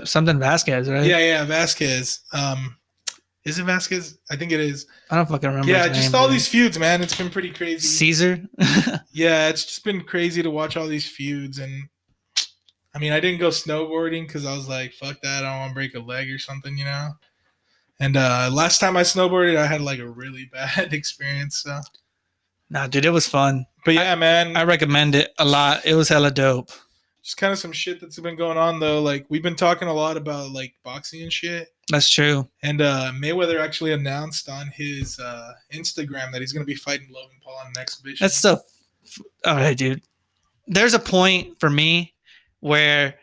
Something Vasquez, right? Yeah, Vasquez. Is it Vasquez? I think it is. I don't fucking remember. Yeah, just all these feuds, man. It's been pretty crazy. Caesar? Yeah, it's just been crazy to watch all these feuds. And I mean, I didn't go snowboarding because I was like, fuck that. I don't want to break a leg or something, And last time I snowboarded, I had like a really bad experience. So. Nah, dude, it was fun. But yeah, man. I recommend it a lot. It was hella dope. just kind of some shit that's been going on though. Like we've been talking a lot about like boxing and shit. That's true. And Mayweather actually announced on his Instagram that he's going to be fighting Logan Paul on an exhibition. That's so. All right, dude. There's a point for me where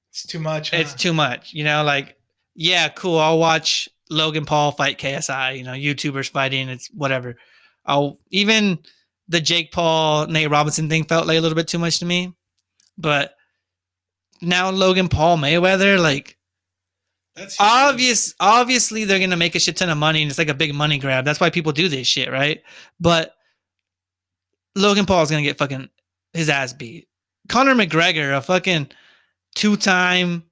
it's too much. It's too much. You know, like, yeah, cool. I'll watch Logan Paul fight KSI. You know, YouTubers fighting. It's whatever. Even the Jake Paul, Nate Robinson thing felt like a little bit too much to me. But now Logan Paul, Mayweather, like, that's obviously they're gonna make a shit ton of money, and it's like a big money grab. That's why people do this shit, right? But Logan Paul is gonna get fucking his ass beat. Conor McGregor, a fucking 2-time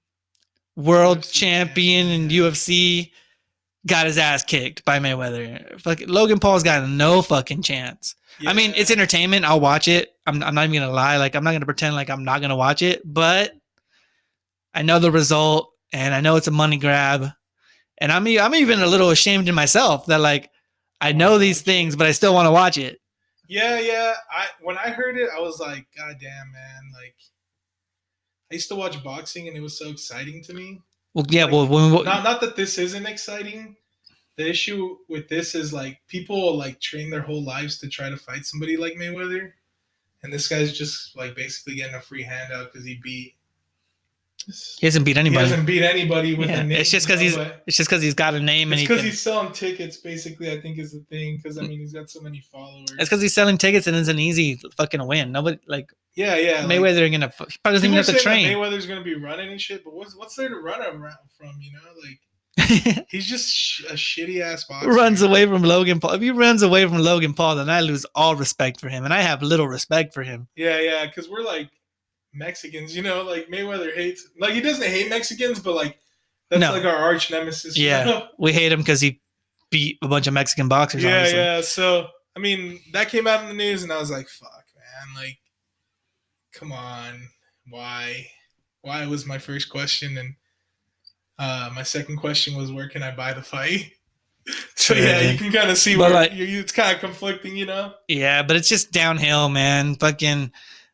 world champion in UFC, got his ass kicked by Mayweather. Fucking Logan Paul's got no fucking chance. Yeah. I mean, it's entertainment. I'll watch it. I'm not even gonna lie. Like, I'm not gonna pretend like I'm not gonna watch it, but I know the result. And I know it's a money grab, and I'm even a little ashamed in myself that like I know these things, but I still want to watch it. Yeah. When I heard it, I was like, God damn, man! Like I used to watch boxing, and it was so exciting to me. Well, yeah. Like, not that this isn't exciting. The issue with this is like people like train their whole lives to try to fight somebody like Mayweather, and this guy's just like basically getting a free handout because he hasn't beat anybody. He hasn't beat anybody with a name. It's just because he's got a name, and he's selling tickets. Basically, I think is the thing. Because I mean, he's got so many followers. It's because he's selling tickets, and it's an easy fucking win. Nobody like. Yeah. Mayweather like, gonna probably doesn't even have to train. Mayweather's gonna be running and shit, but what's there to run around from? You know, like he's just a shitty ass boxer. Runs away from Logan Paul. If he runs away from Logan Paul, then I lose all respect for him, and I have little respect for him. Yeah, because we're like Mexicans, you know, like Mayweather hates, like he doesn't hate Mexicans, but like that's like our arch nemesis. Yeah, you know? We hate him because he beat a bunch of Mexican boxers. Yeah, obviously. Yeah. So I mean, that came out in the news, and I was like, "Fuck, man! Like, come on, why?" Was my first question, and my second question was, "Where can I buy the fight?" So yeah, you can kind of see where like, it's kind of conflicting, you know. Yeah, but it's just downhill, man. Fucking.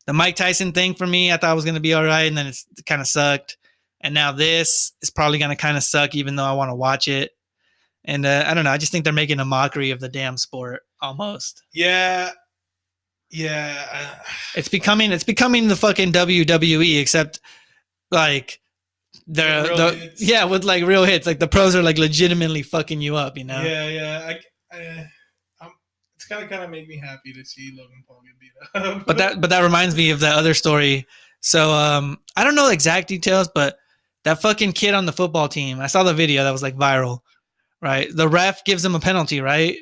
The Mike Tyson thing for me, I thought was going to be all right, and then it kind of sucked. And now this is probably going to kind of suck, even though I want to watch it. And I don't know. I just think they're making a mockery of the damn sport almost. Yeah. It's becoming the fucking WWE, except like with like real hits. Like the pros are like legitimately fucking you up, you know? Yeah. It's kind of make me happy to see Logan Paul get beat up. but that reminds me of that other story. So I don't know the exact details, but that fucking kid on the football team, I saw the video that was like viral, right? The ref gives him a penalty, right?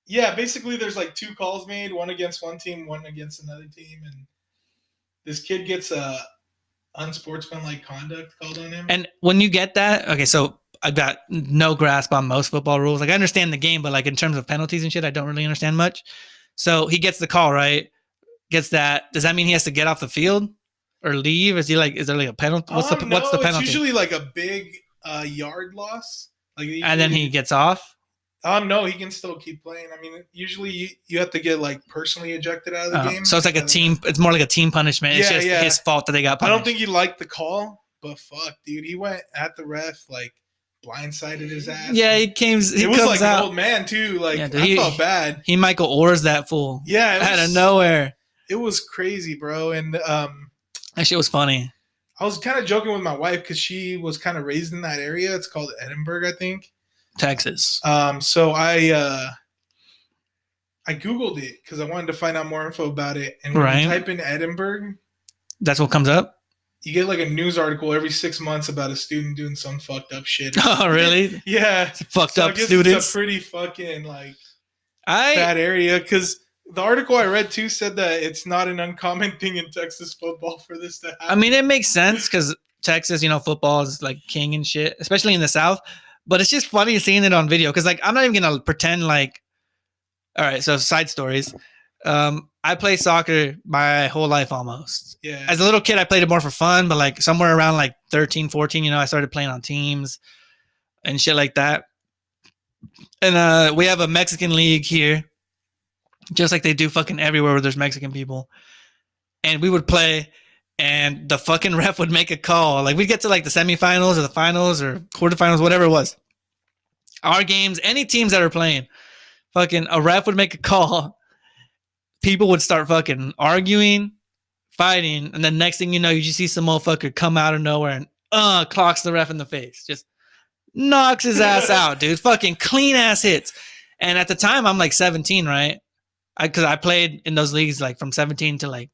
Yeah, basically there's like 2 calls made, one against one team, one against another team, and this kid gets a unsportsmanlike conduct called on him. And when you get that, okay, so I've got no grasp on most football rules. Like I understand the game, but like in terms of penalties and shit, I don't really understand much. So he gets the call, right? Gets that. Does that mean he has to get off the field or leave? Is there like a penalty? What's the penalty? It's usually like a big yard loss. Like and then he gets off? No, he can still keep playing. I mean, usually you have to get like personally ejected out of the game. So it's like a team. It's more like a team punishment. It's just his fault that they got punished. I don't think he liked the call, but fuck, dude, he went at the ref like blindsided his ass. Yeah, he comes like out. An old man too. Like I felt bad. He Michael Orr's that fool. Yeah, out of nowhere. It was crazy, bro. And that shit was funny. I was kind of joking with my wife because she was kind of raised in that area. It's called Edinburgh, I think. Texas. So I Googled it because I wanted to find out more info about it. And when you type in Edinburgh, that's what comes up. You get like a news article every 6 months about a student doing some fucked up shit. Oh, really? Yeah. Fucked up students. It's a pretty fucking like bad area because the article I read too said that it's not an uncommon thing in Texas football for this to happen. I mean, it makes sense because Texas, football is like king and shit, especially in the South. But it's just funny seeing it on video because like I'm not even gonna pretend like. All right, so side stories. I play soccer my whole life almost. Yeah. As a little kid, I played it more for fun, but like somewhere around like 13, 14, I started playing on teams and shit like that. And we have a Mexican league here, just like they do fucking everywhere where there's Mexican people. And we would play, and the fucking ref would make a call. Like we'd get to like the semifinals or the finals or quarterfinals, whatever it was. Our games, any teams that are playing, fucking a ref would make a call. People would start fucking arguing, fighting, and then next thing you know, you just see some motherfucker come out of nowhere and clocks the ref in the face. Just knocks his ass out, dude. Fucking clean ass hits. And at the time, I'm like 17, right? Because I played in those leagues like from 17 to like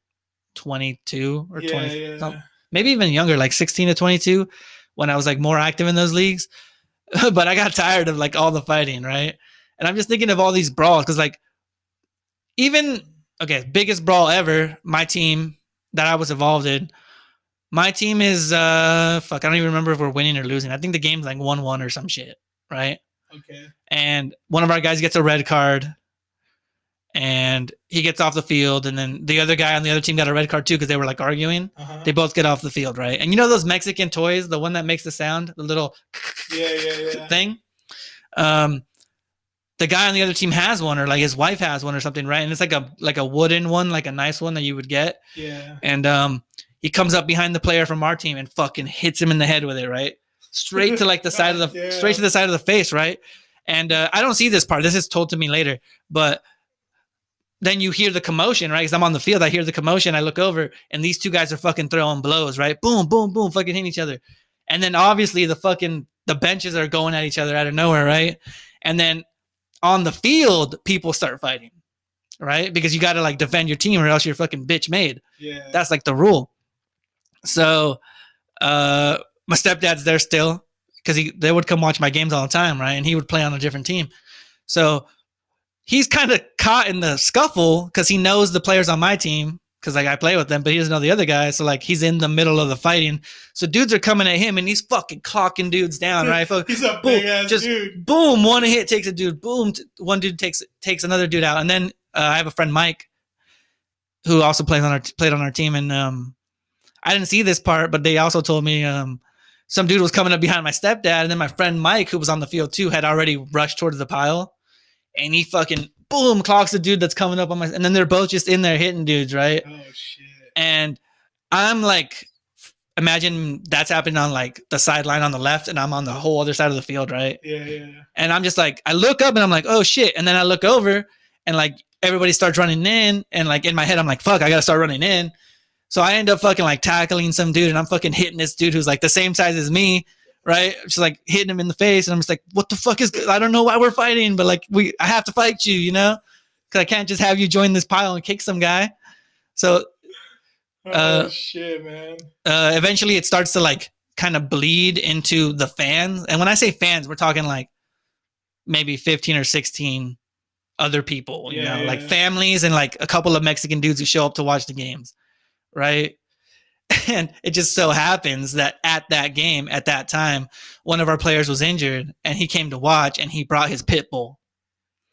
22 or 20, maybe even younger, like 16 to 22, when I was like more active in those leagues. But I got tired of like all the fighting, right? And I'm just thinking of all these brawls because like even biggest brawl ever, my team that I was involved in. My team is I don't even remember if we're winning or losing. I think the game's like 1-1 or some shit, right? Okay. And one of our guys gets a red card and he gets off the field, and then the other guy on the other team got a red card too because they were like arguing. They both get off the field, right? And you know those Mexican toys, the one that makes the sound, the little thing? The guy on the other team has one, or like his wife has one or something, right? And it's like a wooden one, like a nice one that you would get. Yeah. And he comes up behind the player from our team and fucking hits him in the head with it, right? Straight to like the side of the straight to the side of the face, right? And I don't see this part. This is told to me later, but then you hear the commotion, right? Because I'm on the field, I hear the commotion, I look over, and these two guys are fucking throwing blows, right? Boom, boom, boom, fucking hitting each other. And then obviously the benches are going at each other out of nowhere, right? And then on the field, people start fighting, right? Because you got to like defend your team or else you're fucking bitch made. Yeah. That's like the rule. So my stepdad's there still because they would come watch my games all the time, right? And he would play on a different team. So he's kind of caught in the scuffle because he knows the players on my team because like I play with them, but he doesn't know the other guy. So like he's in the middle of the fighting. So dudes are coming at him and he's fucking clocking dudes down, right? He's a big ass dude. Boom, one hit takes a dude. Boom, one dude takes another dude out. And then I have a friend Mike who also played on our team, and I didn't see this part, but they also told me some dude was coming up behind my stepdad, and then my friend Mike, who was on the field too, had already rushed towards the pile. And he fucking boom clocks the dude that's coming up on and then they're both just in there hitting dudes, right? Oh shit. And I'm like, imagine that's happening on like the sideline on the left, and I'm on the whole other side of the field, right? Yeah. And I'm just like, I look up and I'm like, oh shit. And then I look over and like everybody starts running in, and like in my head I'm like, fuck, I gotta start running in. So I end up fucking like tackling some dude, and I'm fucking hitting this dude who's like the same size as me. Right, just like hitting him in the face, and I'm just like, "What the fuck is? I don't know why we're fighting, but like I have to fight you, you know, because I can't just have you join this pile and kick some guy." So, shit, man. Eventually, it starts to like kind of bleed into the fans, and when I say fans, we're talking like maybe 15 or 16 other people, you know, like families and like a couple of Mexican dudes who show up to watch the games, right? And it just so happens that at that game, at that time, one of our players was injured, and he came to watch, and he brought his pit bull.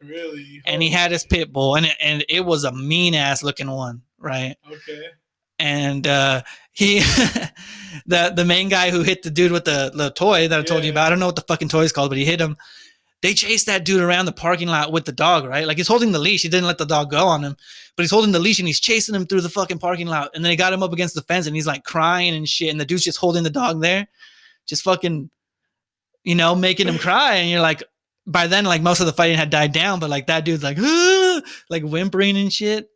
Really? And he had his pit bull, and it was a mean ass looking one, right? Okay. And he, the main guy who hit the dude with the toy that I told you about, I don't know what the fucking toy is called, but he hit him. They chased that dude around the parking lot with the dog, right? Like he's holding the leash. He didn't let the dog go on him, but he's holding the leash and he's chasing him through the fucking parking lot. And then they got him up against the fence and he's like crying and shit. And the dude's just holding the dog there, just fucking, you know, making him cry. And you're like, by then, like most of the fighting had died down, but like that dude's like, like whimpering and shit.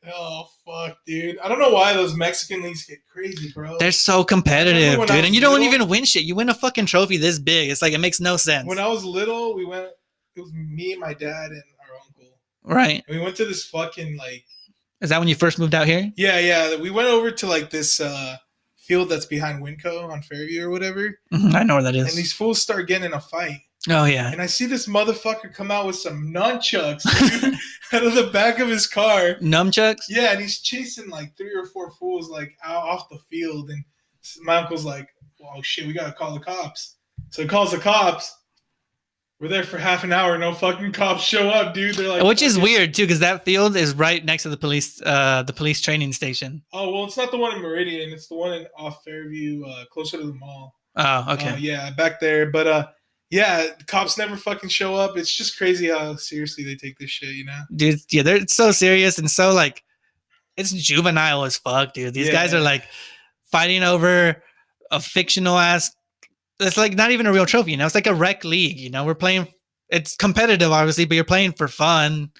Oh fuck, dude! I don't know why those Mexican leagues get crazy, bro. They're so competitive, dude, and you don't even win shit. You win a fucking trophy this big. It's like it makes no sense. When I was little, we went. It was me and my dad and our uncle. Right. And we went to this fucking like. Is that when you first moved out here? Yeah. We went over to like this field that's behind Winco on Fairview or whatever. Mm-hmm, I know where that is. And these fools start getting in a fight. Oh yeah. And I see this motherfucker come out with some nunchucks dude, out of the back of his car. Nunchucks? Yeah, and he's chasing like 3 or 4 fools like out off the field. And my uncle's like, "Oh shit, we gotta call the cops." So he calls the cops. We're there for half an hour. No fucking cops show up, dude. They're like, which is weird too, because that field is right next to the police training station. Oh well, it's not the one in Meridian. It's the one in off Fairview, closer to the mall. Oh, okay. Yeah, back there. But yeah, cops never fucking show up. It's just crazy how seriously they take this shit, you know? Dude, yeah, they're so serious and so like, it's juvenile as fuck, dude. These guys are like, fighting over a fictional ass. It's like not even a real trophy, It's like a rec league, We're playing. It's competitive, obviously, but you're playing for fun.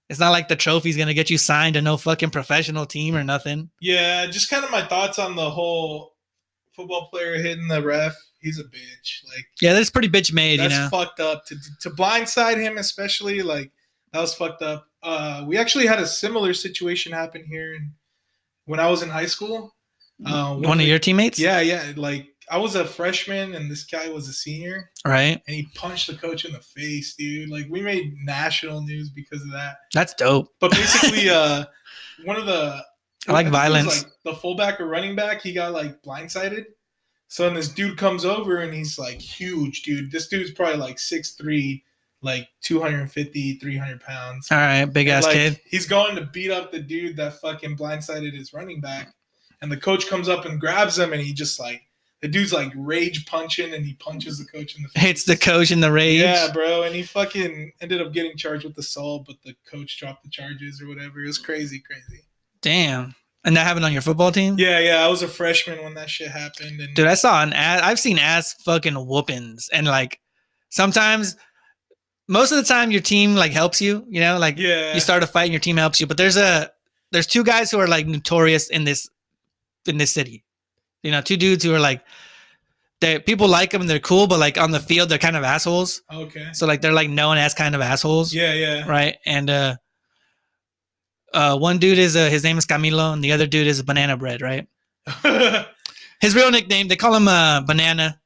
It's not like the trophy's gonna get you signed to no fucking professional team or nothing. Yeah, just kind of my thoughts on the whole football player hitting the ref. He's a bitch. Like, yeah, that's pretty bitch made. That's fucked up. To blindside him, especially, like, that was fucked up. We actually had a similar situation happen here when I was in high school. One of your teammates? Yeah. Like, I was a freshman and this guy was a senior. Right. And he punched the coach in the face, dude. Like, we made national news because of that. That's dope. But basically, one of the... I like violence. Like the fullback or running back, he got like blindsided. So then this dude comes over and he's like huge, dude. This dude's probably like 6'3", like 250, 300 pounds. All right, big ass kid. He's going to beat up the dude that fucking blindsided his running back. And the coach comes up and grabs him and he just like, the dude's like rage punching and he punches the coach in the face. Hits the coach in the rage. Yeah, bro. And he fucking ended up getting charged with assault, but the coach dropped the charges or whatever. It was crazy. Damn. And that happened on your football team? Yeah. I was a freshman when that shit happened. And dude, I saw an ad. I've seen ass fucking whoopings. And like sometimes, most of the time your team like helps you, like you start a fight and your team helps you. But there's two guys who are like notorious in this city. Two dudes who are like, people like them and they're cool, but like on the field, they're kind of assholes. Okay. So like they're like known as kind of assholes. Yeah. Right. And one dude is his name is Camilo, and the other dude is Banana Bread, right? His real nickname, they call him Banana,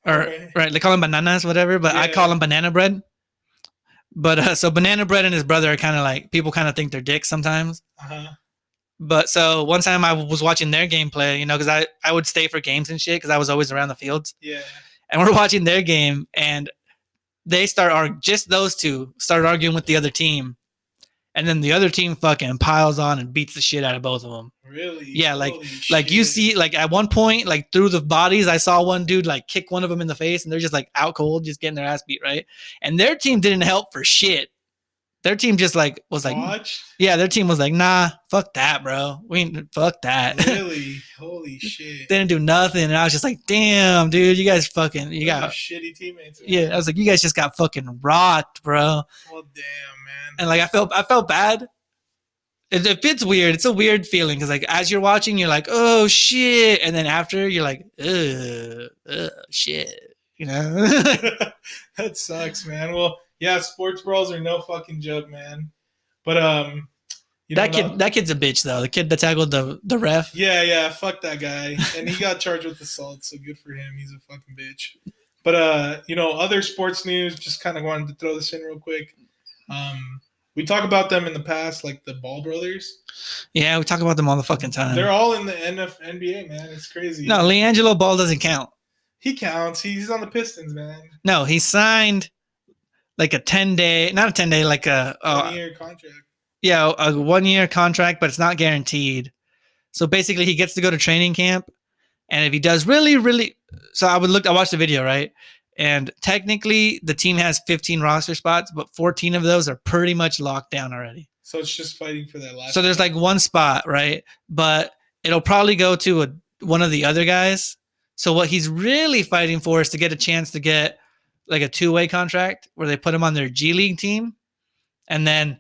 right? They call him Bananas, whatever. But I call him Banana Bread. But so Banana Bread and his brother are kind of like, people kind of think they're dicks sometimes. But so one time I was watching their gameplay, because I would stay for games and shit because I was always around the fields. Yeah. And we're watching their game, and they just those two started arguing with the other team. And then the other team fucking piles on and beats the shit out of both of them. Really? Yeah, like you see, like at one point, like through the bodies, I saw one dude like kick one of them in the face, and they're just like out cold, just getting their ass beat, right? And their team didn't help for shit. Their team just like was like, watched? Yeah, their team was like, nah, fuck that, bro. Fuck that. Really? Holy shit. Didn't do nothing, and I was just like, damn, dude, you guys fucking, you got shitty teammates. Man. Yeah, I was like, you guys just got fucking rocked, bro. Well, damn, man. And like I felt bad. It fits weird. It's a weird feeling because like as you're watching, you're like, oh shit, and then after you're like, shit, That sucks, man. Well, yeah, sports brawls are no fucking joke, man. But that kid's a bitch though. The kid that tackled the ref. Yeah, fuck that guy, and he got charged with assault. So good for him. He's a fucking bitch. But other sports news. Just kind of wanted to throw this in real quick. We talk about them in the past, like the Ball brothers. Yeah, we talk about them all the fucking time. They're all in the NBA, man. It's crazy. No, LiAngelo Ball doesn't count. He counts. He's on the Pistons, man. No, he signed like a 10-day, not a 10-day, like a 1-year contract. Yeah, a 1-year contract, but it's not guaranteed. So basically, he gets to go to training camp, and if he does really, really, so I watched the video, right? And technically, the team has 15 roster spots, but 14 of those are pretty much locked down already. So it's just fighting for that last. So there's like one spot, right? But it'll probably go to one of the other guys. So what he's really fighting for is to get a chance to get like a 2-way contract where they put him on their G League team, and then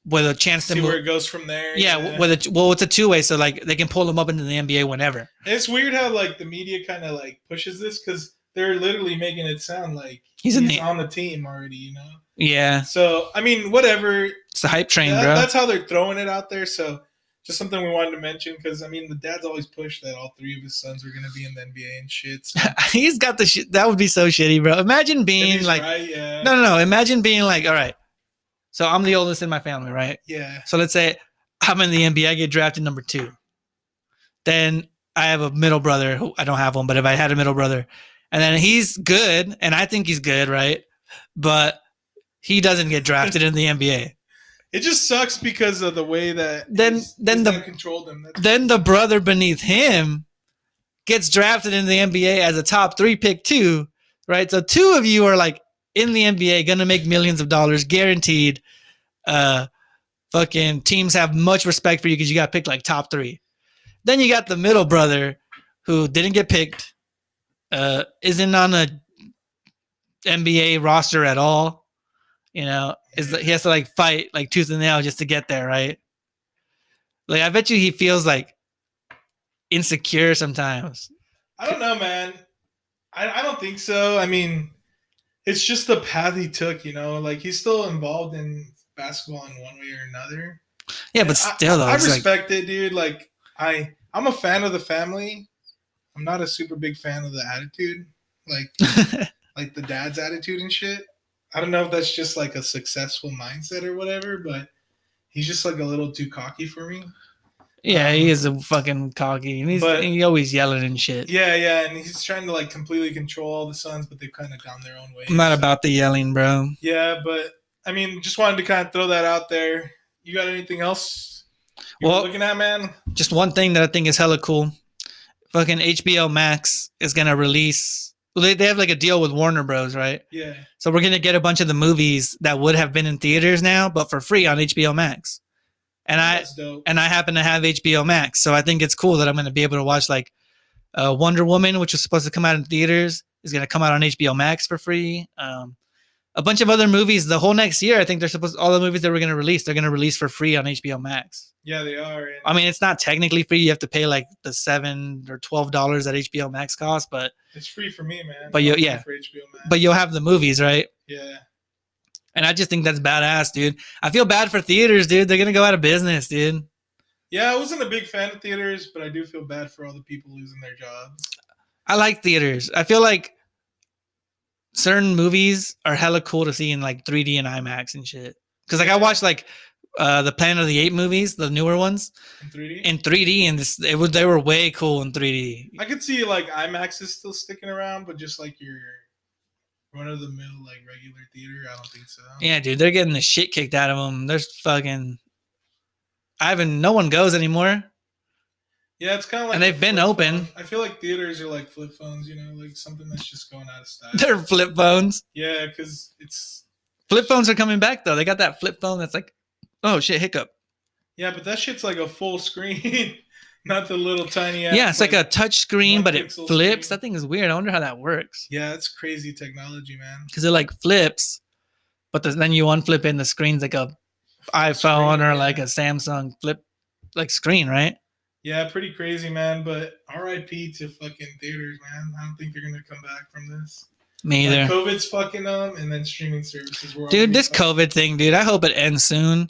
with a chance to see where it goes from there. Yeah, it's a 2-way, so like they can pull him up into the NBA whenever. And it's weird how like the media kind of like pushes this because they're literally making it sound like he's on the team already, Yeah. So I mean, whatever. It's the hype train, bro. That's how they're throwing it out there. So just something we wanted to mention because I mean, the dad's always pushed that all 3 of his sons are going to be in the NBA and shit. So. He's got the shit. That would be so shitty, bro. Imagine being like, right, yeah. No. Imagine being like, all right. So I'm the oldest in my family, right? Yeah. So let's say I'm in the NBA, I get drafted number 2. Then I have a middle brother. I don't have one, but if I had a middle brother, and then he's good, and I think he's good, right? But he doesn't get drafted in the NBA. It just sucks because of the way that his dad controlled him. Then the brother beneath him gets drafted in the NBA as a top 3 pick too, right? So 2 of you are like in the NBA, gonna make millions of dollars, guaranteed. Fucking teams have much respect for you because you got picked like top 3. Then you got the middle brother who didn't get picked, isn't on a NBA roster at all. You know, he has to like fight like tooth and nail just to get there, right? Like I bet you he feels like insecure sometimes. I don't know, man. I don't think so. I mean, it's just the path he took, you know. Like he's still involved in basketball in one way or another. Yeah, but still, though, I respect it, dude. Like I'm a fan of the family. I'm not a super big fan of the attitude, like like the dad's attitude and shit. I don't know if that's just like a successful mindset or whatever, but he's just like a little too cocky for me. Yeah, he is a fucking cocky. And he's always yelling and shit. Yeah, and he's trying to like completely control all the sons, but they've kind of gone their own way. I'm not about the yelling, bro. Yeah, but I mean, just wanted to kind of throw that out there. You got anything else you're looking at, man? Just one thing that I think is hella cool. Fucking HBO Max is gonna release. Well, they have like a deal with Warner Bros, right? Yeah. So we're gonna get a bunch of the movies that would have been in theaters now, but for free on HBO Max. And I happen to have HBO Max, so I think it's cool that I'm going to be able to watch like Wonder Woman, which was supposed to come out in theaters, is going to come out on HBO Max for free. A bunch of other movies the whole next year. I think all the movies that we're going to release, they're going to release for free on HBO Max. Yeah, they are. I mean, it's not technically free. You have to pay like the $7 or $12 that HBO Max costs, but it's free for me, man. But but you'll have the movies, right? Yeah. And I just think that's badass, dude. I feel bad for theaters, dude. They're going to go out of business, dude. Yeah, I wasn't a big fan of theaters, but I do feel bad for all the people losing their jobs. I like theaters. I feel like certain movies are hella cool to see in like 3D and IMAX and shit. Because like I watched like the Planet of the Apes movies, the newer ones. In 3D, and they were way cool in 3D. I could see like IMAX is still sticking around, but just like your run of the mill, like regular theater, I don't think so. Yeah, dude, they're getting the shit kicked out of them. There's fucking. No one goes anymore. Yeah, it's kind of like. And they've been open. Phone. I feel like theaters are like flip phones, you know, like something that's just going out of style. They're flip phones. Yeah, because it's. Flip phones are coming back though. They got that flip phone that's like, oh shit, hiccup. Yeah, but that shit's like a full screen. Not the little tiny ass. Yeah, it's like a touch screen, but it flips. Screen. That thing is weird. I wonder how that works. Yeah, it's crazy technology, man. Because it like flips, but then you unflip it and the screen's like a iPhone or like a Samsung flip like screen, right? Yeah, pretty crazy, man. But RIP to fucking theaters, man. I don't think they're gonna come back from this. Me either. Like COVID's fucking them, and then streaming services. Dude, this COVID thing, dude. I hope it ends soon.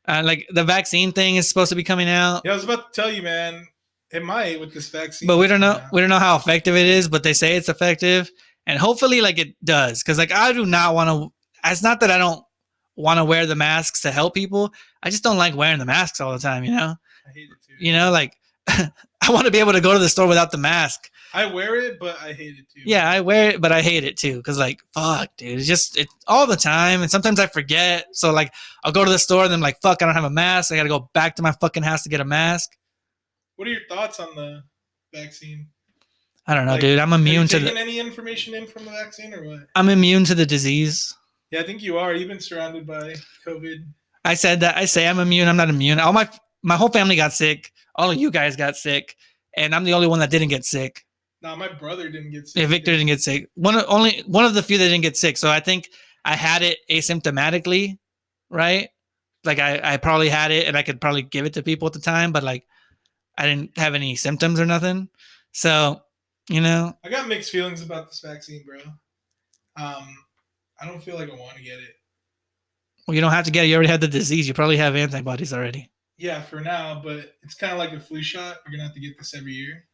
Like the vaccine thing is supposed to be coming out. Yeah, I was about to tell you, man. It might with this vaccine. But we don't know. We don't know how effective it is, but they say it's effective, and hopefully, like it does. Because like I do not want to. It's not that I don't want to wear the masks to help people. I just don't like wearing the masks all the time. You know. I hate it too. You know, like I want to be able to go to the store without the mask. I wear it, but I hate it too. Yeah, I wear it, but I hate it too. Because like, fuck, dude, it's all the time, and sometimes I forget. So like, I'll go to the store and I'm like, fuck, I don't have a mask. I got to go back to my fucking house to get a mask. What are your thoughts on the vaccine? I don't know, dude. I'm immune to any information in from the vaccine or what? I'm immune to the disease. Yeah, I think you are. You've been surrounded by COVID. I said that. I say I'm immune. I'm not immune. All my whole family got sick. All of you guys got sick, and I'm the only one that didn't get sick. No, my brother didn't get sick. Yeah, Victor didn't get sick. Only one of the few that didn't get sick. So I think I had it asymptomatically, right? Like I probably had it, and I could probably give it to people at the time, but like I didn't have any symptoms or nothing. So, you know, I got mixed feelings about this vaccine, bro. I don't feel like I want to get it. Well, you don't have to get it. You already had the disease. You probably have antibodies already. Yeah, for now, but it's kind of like a flu shot. We're gonna have to get this every year.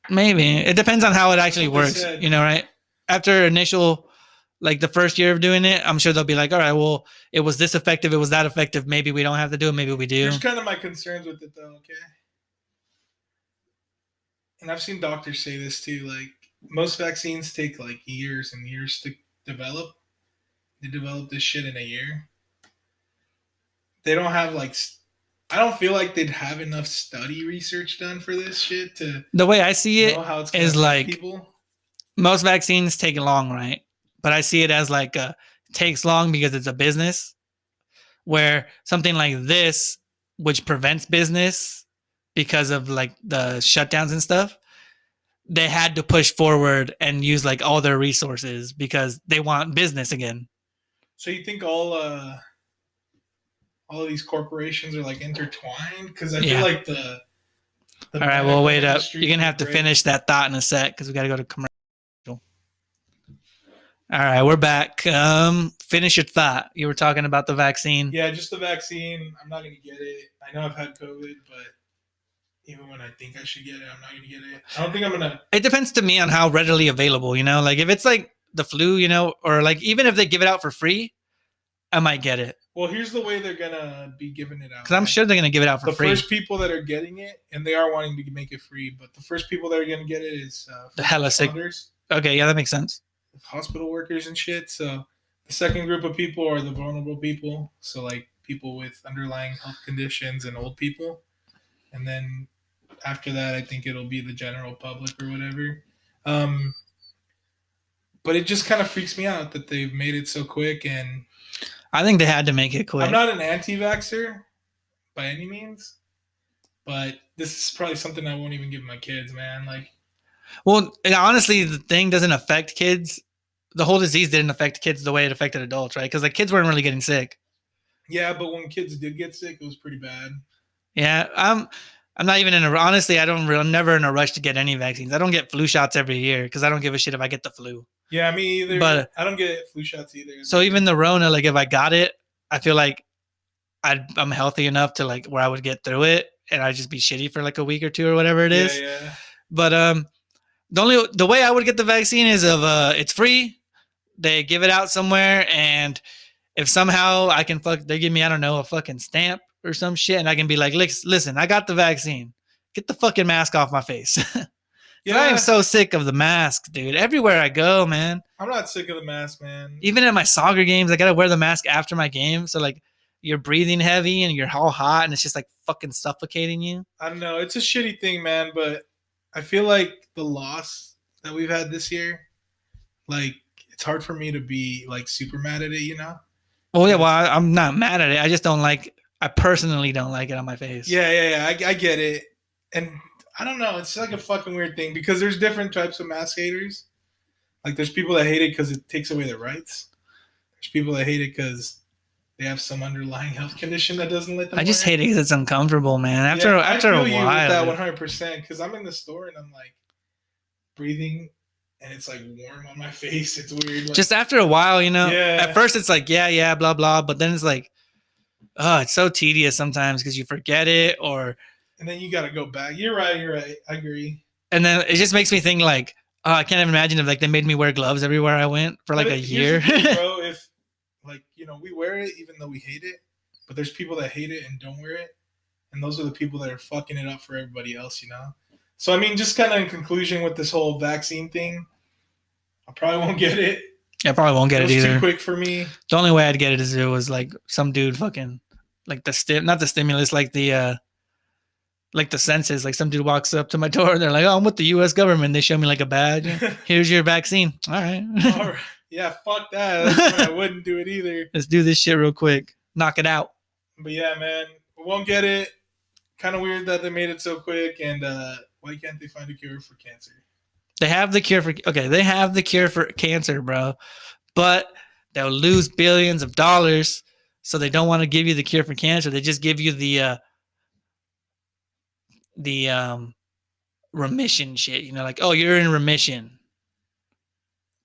Maybe. It depends on how it actually works, you know, right? After initial, like the first year of doing it, I'm sure they'll be like, all right, well, it was this effective, it was that effective. Maybe we don't have to do it. Maybe we do. Here's kind of my concerns with it, though, okay? And I've seen doctors say this too. Like, most vaccines take like years and years to develop. They develop this shit in a year. They don't have like... I don't feel like they'd have enough study research done for this shit to. The way I see it is like people. Most vaccines take long, right? But I see it as like takes long because it's a business. Where something like this, which prevents business, because of like the shutdowns and stuff, they had to push forward and use like all their resources because they want business again. So you think all of these corporations are like intertwined? Because I feel like the all right, well, wait up. You're gonna have to finish that thought in a sec because we got to go to commercial. All right, we're back. Finish your thought. You were talking about the vaccine. Yeah, just the vaccine. I'm not gonna get it. I know I've had COVID, but even when I think I should get it, I'm not gonna get it. I don't think I'm gonna. It depends to me on how readily available. You know, like if it's like the flu, you know, or like even if they give it out for free, I might get it. Well, here's the way they're gonna be giving it out. Because I'm sure they're gonna give it out for free. The first people that are getting it, and they are wanting to make it free, but the first people that are gonna get it is the hella sick. Okay, yeah, that makes sense. Hospital workers and shit. So the second group of people are the vulnerable people. So like people with underlying health conditions and old people. And then after that, I think it'll be the general public or whatever. But it just kind of freaks me out that they've made it so quick. And I think they had to make it quick. I'm not an anti-vaxxer by any means, but this is probably something I won't even give my kids, man. Like, well, honestly, the thing doesn't affect kids. The whole disease didn't affect kids the way it affected adults, right? Because the kids weren't really getting sick. Yeah, but when kids did get sick, it was pretty bad. Yeah, I'm not even in a. Honestly, I'm never in a rush to get any vaccines. I don't get flu shots every year because I don't give a shit if I get the flu. Yeah, me either. But I don't get flu shots either. So even the Rona, like if I got it, I feel like I'm healthy enough to like where I would get through it, and I'd just be shitty for like a week or two or whatever it is. Yeah. But the way I would get the vaccine is it's free. They give it out somewhere, and if somehow I can they give me, I don't know, a fucking stamp or some shit, and I can be like, listen, I got the vaccine. Get the fucking mask off my face. Yeah, I am so sick of the mask, dude. Everywhere I go, man. I'm not sick of the mask, man. Even at my soccer games, I gotta wear the mask after my game. So like, you're breathing heavy and you're all hot, and it's just like fucking suffocating you. I don't know. It's a shitty thing, man. But I feel like the loss that we've had this year, like, it's hard for me to be like super mad at it, you know? Well, yeah. Well, I'm not mad at it. I just don't like. I personally don't like it on my face. Yeah. I get it, and I don't know. It's like a fucking weird thing because there's different types of mask haters. Like there's people that hate it because it takes away their rights. There's people that hate it because they have some underlying health condition that doesn't let them. I just hate it because it's uncomfortable, man. After I feel a while, you with that 100%. Because I'm in the store and I'm like breathing, and it's like warm on my face. It's weird. Like, just after a while, you know. Yeah. At first, it's like yeah, blah blah, but then it's like, oh, it's so tedious sometimes because you forget it or. And then you got to go back. You're right. I agree. And then it just makes me think like, oh, I can't even imagine if like they made me wear gloves everywhere I went for like a year. Thing, bro, if like, you know, we wear it even though we hate it, but there's people that hate it and don't wear it. And those are the people that are fucking it up for everybody else, you know? So, I mean, just kind of in conclusion with this whole vaccine thing, I probably won't get it. I probably won't get it either. Too quick for me. The only way I'd get it is if it was like some dude fucking like not the stimulus, like the census, like some dude walks up to my door and they're like, oh, I'm with the U.S. government. They show me like a badge. Here's your vaccine. All right. Yeah, fuck that. That's why I wouldn't do it either. Let's do this shit real quick. Knock it out. But yeah, man, we won't get it. Kind of weird that they made it so quick. And why can't they find a cure for cancer? They have the cure for cancer, bro. But they'll lose billions of dollars. So they don't want to give you the cure for cancer. They just give you the remission shit, you know, like, oh, you're in remission,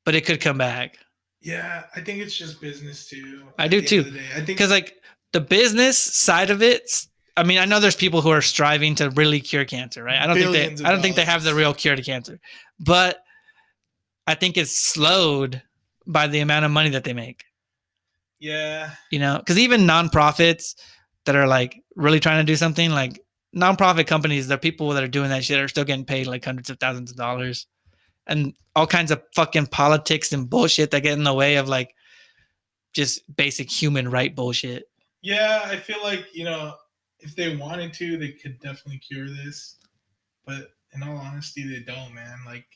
but it could come back. Yeah, I think it's just business too. I do too. I think because like the business side of it, I mean, I know there's people who are striving to really cure cancer, right? I don't think they have the real cure to cancer, but I think it's slowed by the amount of money that they make. Yeah, you know, because even nonprofits that are like really trying to do something, like nonprofit companies, the people that are doing that shit are still getting paid like hundreds of thousands of dollars, and all kinds of fucking politics and bullshit that get in the way of like just basic human right bullshit. Yeah, I feel like, you know, if they wanted to, they could definitely cure this, but in all honesty, they don't, man. Like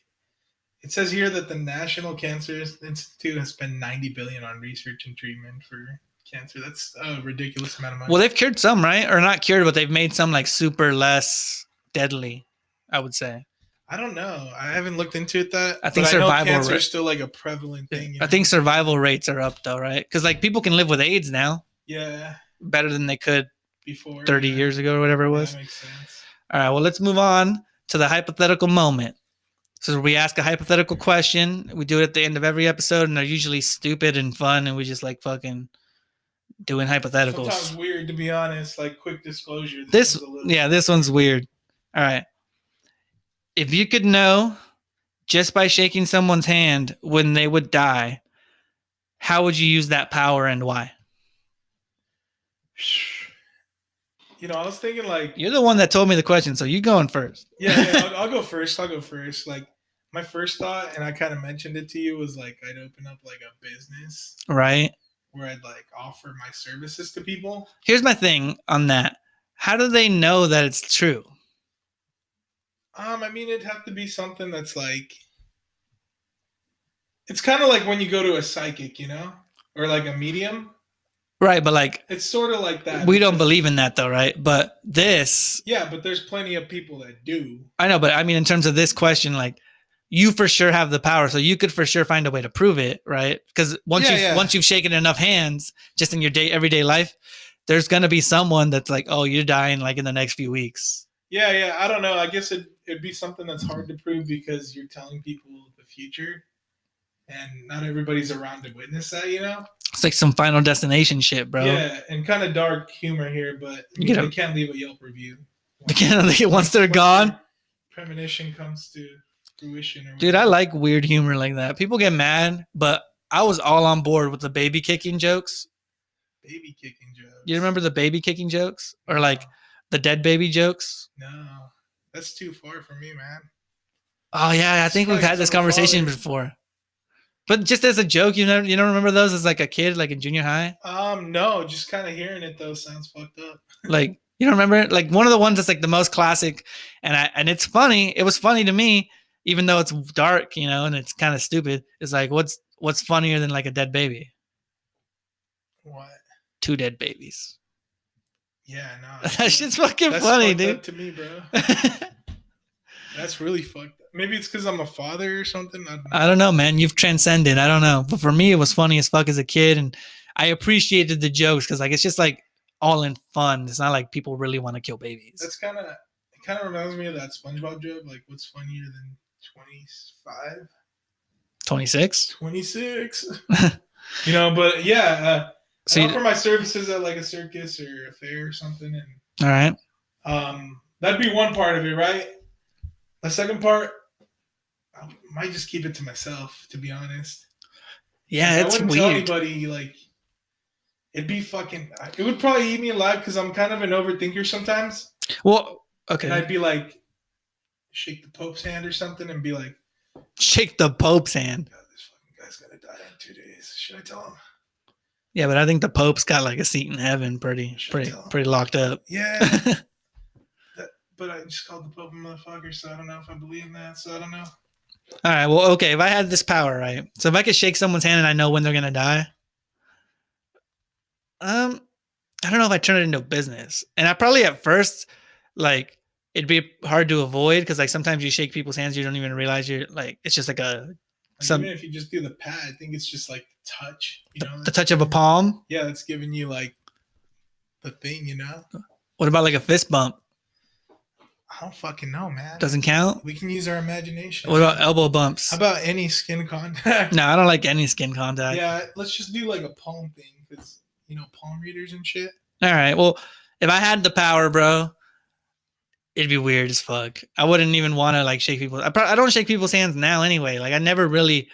it says here that the National Cancer Institute has spent $90 billion on research and treatment for cancer. That's a ridiculous amount of money. Well, they've cured some, right? Or not cured, but they've made some like super less deadly, I would say. I don't know. I haven't looked into it I think but I know cancer is still like a prevalent thing. I think survival rates are up though, right? Because like people can live with AIDS now. Yeah. Better than they could before 30 years ago or whatever it was. That makes sense. All right, well, let's move on to the hypothetical moment. So we ask a hypothetical question. We do it at the end of every episode, and they're usually stupid and fun, and we just like fucking doing hypotheticals. Sometimes weird, to be honest. Like, quick disclosure. This one's weird. All right. If you could know just by shaking someone's hand when they would die, how would you use that power and why? You know, I was thinking like... You're the one that told me the question, so you going first. Yeah, I'll go first. Like, my first thought, and I kind of mentioned it to you, was like I'd open up like a business. Right. Where I'd like offer my services to people. Here's my thing on that. How do they know that it's true? I mean, it'd have to be something that's like... It's kind of like when you go to a psychic, you know? Or like a medium. Right, but like... It's sort of like that. We don't believe in that though, right? But this... Yeah, but there's plenty of people that do. I know, but I mean, in terms of this question, like, you for sure have the power, so you could for sure find a way to prove it, right? Because once you've shaken enough hands, just in your everyday life, there's gonna be someone that's like, oh, you're dying like in the next few weeks. Yeah. I don't know. I guess it'd be something that's hard to prove because you're telling people the future, and not everybody's around to witness that. You know, it's like some Final Destination shit, bro. Yeah, and kind of dark humor here, but they can't leave a Yelp review. Once they're gone. Premonition comes to fruition. Dude, I like weird humor like that. People get mad, but I was all on board with the baby kicking jokes. Baby kicking jokes. You remember the baby kicking jokes? Or like the dead baby jokes? No, that's too far for me, man. Oh yeah, I think we've had this conversation before. But just as a joke, you don't remember those as like a kid, like in junior high? No, just kind of hearing it though sounds fucked up. Like, you don't remember it? Like one of the ones that's like the most classic, and it's funny. It was funny to me, even though it's dark, you know, and it's kind of stupid. It's like, what's funnier than like a dead baby? What? 2 dead babies. Yeah, no. That shit's fucking funny, dude. Up to me, bro. That's really fucked up. Maybe it's because I'm a father or something. I don't know, man. You've transcended. I don't know. But for me, it was funny as fuck as a kid. And I appreciated the jokes because like it's just like all in fun. It's not like people really want to kill babies. It kind of reminds me of that SpongeBob joke. Like, what's funnier than 25? 26? 26. You know, but yeah. So I offer my services at like a circus or a fair or something. And, all right. That'd be one part of it, right? The second part, I might just keep it to myself, to be honest. Yeah, it's weird. I wouldn't tell anybody, like, it'd be fucking... It would probably eat me alive because I'm kind of an overthinker sometimes. Well, okay. And I'd be like, shake the Pope's hand or something and be like... Shake the Pope's hand? God, this fucking guy's gonna die in 2 days. Should I tell him? Yeah, but I think the Pope's got like a seat in heaven pretty locked up. Yeah. But I just called the Pope a motherfucker, so I don't know if I believe in that, so I don't know. All right, well, okay, if I had this power, right? So if I could shake someone's hand and I know when they're going to die, I don't know if I turn it into a business. And I probably at first, like, it'd be hard to avoid because, like, sometimes you shake people's hands, you don't even realize you're, like, it's just like a... Even if you just do the pat, I think it's just, like, the touch, you know? The touch of a palm? Yeah, that's giving you, like, the thing, you know? What about, like, a fist bump? I don't fucking know, man. Doesn't count? We can use our imagination. What about elbow bumps? How about any skin contact? No, I don't like any skin contact. Yeah, let's just do like a palm thing because, you know, palm readers and shit. All right. Well, if I had the power, bro, it'd be weird as fuck. I wouldn't even want to like shake people. I don't shake people's hands now anyway. Like I never really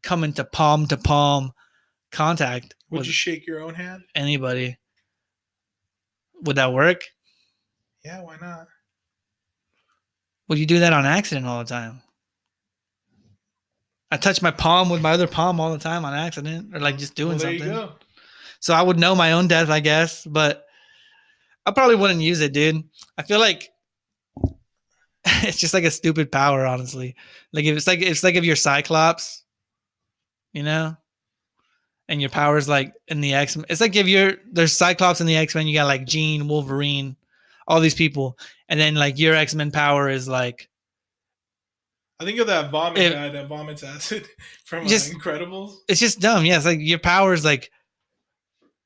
come into palm to palm contact. Would you shake your own hand? Anybody. Would that work? Yeah, why not? Well, you do that on accident all the time. I touch my palm with my other palm all the time on accident or like just doing something. There you go. So I would know my own death, I guess, but I probably wouldn't use it, dude. I feel like it's just like a stupid power, honestly. Like if it's like if you're Cyclops, you know, and your powers like in the X-Men. It's like if there's Cyclops in the X-Men, you got like Jean, Wolverine, all these people, and then like your X-Men power is like. I think of that vomit guy that vomits acid from Incredibles. It's just dumb. Yeah, it's like your power is like.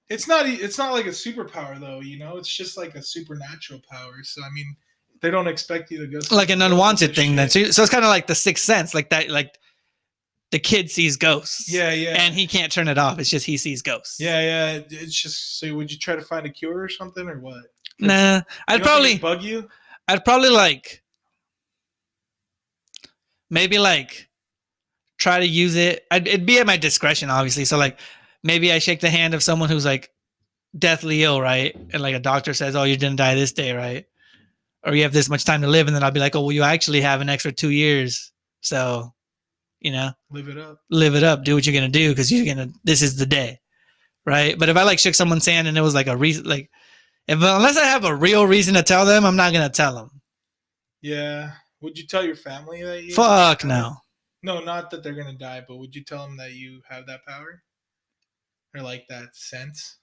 It's not like a superpower though, you know. It's just like a supernatural power. So I mean, they don't expect you to go like an unwanted thing. Then so it's kind of like the Sixth Sense, like that, like. The kid sees ghosts. Yeah, yeah. And he can't turn it off. It's just he sees ghosts. Yeah, yeah. It's just so would you try to find a cure or something or what? Nah. I'd probably bug you. I'd probably like maybe like try to use it. It'd be at my discretion, obviously. So like maybe I shake the hand of someone who's like deathly ill, right? And like a doctor says, "Oh, you're gonna die this day, right?" Or you have this much time to live, and then I'll be like, "Oh, well, you actually have an extra 2 years." So you know, live it up, do what you're going to do. Cause this is the day. Right. But if I like shook someone's hand and it was like a reason, like unless I have a real reason to tell them, I'm not going to tell them. Yeah. Would you tell your family that you? Fuck no. No, not that they're going to die, but would you tell them that you have that power? Or like that sense?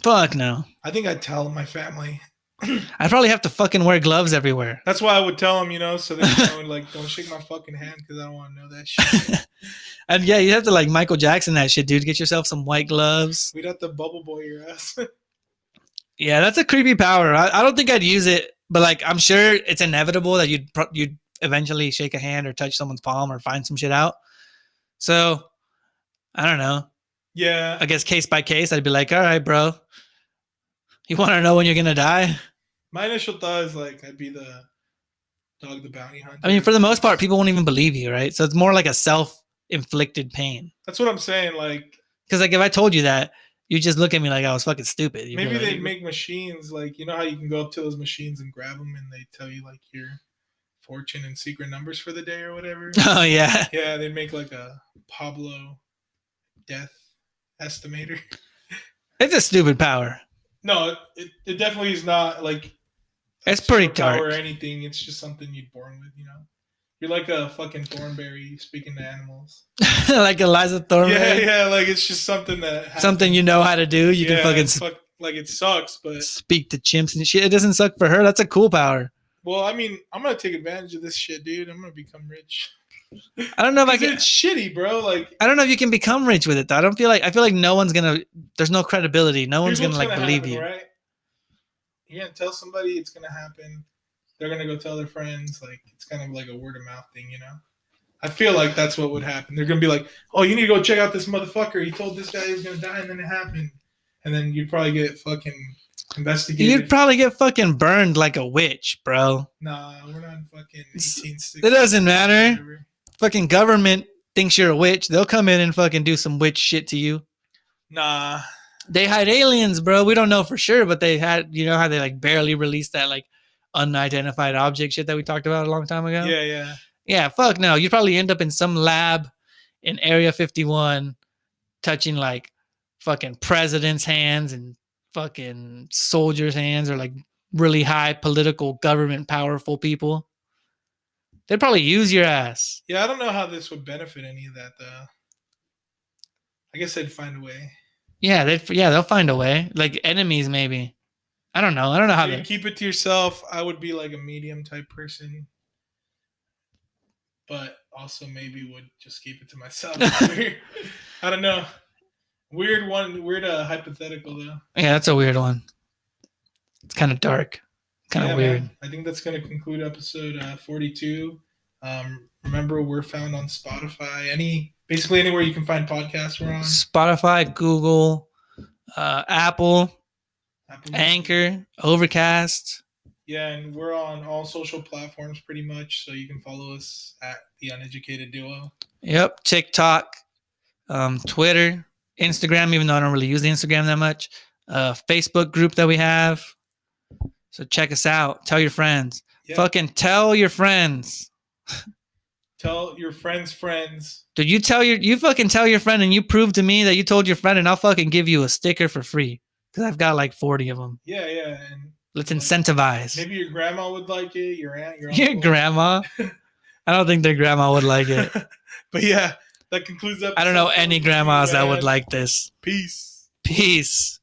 Fuck no. I think I'd tell my family. I'd probably have to fucking wear gloves everywhere. That's why I would tell them, you know, so they know, like, don't shake my fucking hand because I don't want to know that shit. And yeah, you have to like Michael Jackson that shit, dude. Get yourself some white gloves. We'd have to bubble boy your ass. Yeah, that's a creepy power. I don't think I'd use it, but like I'm sure it's inevitable that you'd eventually shake a hand or touch someone's palm or find some shit out. So I don't know. Yeah. I guess case by case, I'd be like, all right, bro. You want to know when you're going to die? My initial thought is like, I'd be the Dog the Bounty Hunter. I mean, for the most part, people won't even believe you, right? So it's more like a self-inflicted pain. That's what I'm saying. Like, because like if I told you that, you just look at me like I was fucking stupid. Maybe like, they'd make machines like, you know how you can go up to those machines and grab them and they tell you like your fortune and secret numbers for the day or whatever. Oh yeah. Yeah, they'd make like a Pablo death estimator. It's a stupid power. No, it definitely is not like it's pretty dark or anything. It's just something you're born with, you know. You're like a fucking Thornberry speaking to animals. Like Eliza Thornberry. Yeah, like it's just something that happens. Something you know how to do. You can fucking like it sucks, but speak to chimps and shit. It doesn't suck for her. That's a cool power. Well, I mean, I'm gonna take advantage of this shit, dude. I'm gonna become rich. I don't know if I can. It's shitty, bro. Like I don't know if you can become rich with it though. I feel like no one's gonna. There's no credibility. No one's gonna like believe happen, you. Right? You're gonna tell somebody it's gonna happen. They're gonna go tell their friends. Like it's kind of like a word of mouth thing, you know. I feel like that's what would happen. They're gonna be like, "Oh, you need to go check out this motherfucker. He told this guy he was gonna die, and then it happened." And then you'd probably get fucking investigated. You'd probably get fucking burned like a witch, bro. Nah, we're not in fucking 1860. It doesn't matter. Fucking government thinks you're a witch. They'll come in and fucking do some witch shit to you. Nah. They hide aliens, bro. We don't know for sure, but they had, you know how they like barely released that like unidentified object shit that we talked about a long time ago? Yeah. Yeah, fuck no. You'd probably end up in some lab in Area 51 touching like fucking president's hands and fucking soldiers' hands or like really high political government powerful people. They'd probably use your ass. Yeah, I don't know how this would benefit any of that though. I guess they'd find a way. Yeah, they'll find a way. Like enemies, maybe. I don't know how to keep it to yourself. I would be like a medium type person, but also maybe would just keep it to myself. I don't know. Weird hypothetical though. Yeah, that's a weird one. It's kind of dark. Kind of weird. Man. I think that's going to conclude episode 42. Remember, we're found on Spotify. Basically anywhere you can find podcasts, we're on. Spotify, Google, Apple, Anchor, Overcast. Yeah, and we're on all social platforms pretty much, so you can follow us at The Uneducated Duo. Yep, TikTok, Twitter, Instagram, even though I don't really use the Instagram that much. Facebook group that we have. So check us out. Tell your friends. Yep. Fucking tell your friends. Tell your friends. Dude, you fucking tell your friend and you prove to me that you told your friend and I'll fucking give you a sticker for free. Because I've got like 40 of them. Yeah. And let's incentivize. Maybe your grandma would like it, your aunt, your uncle. Your grandma? I don't think their grandma would like it. But yeah, that concludes the I don't know any grandmas that would like this. Peace. Peace.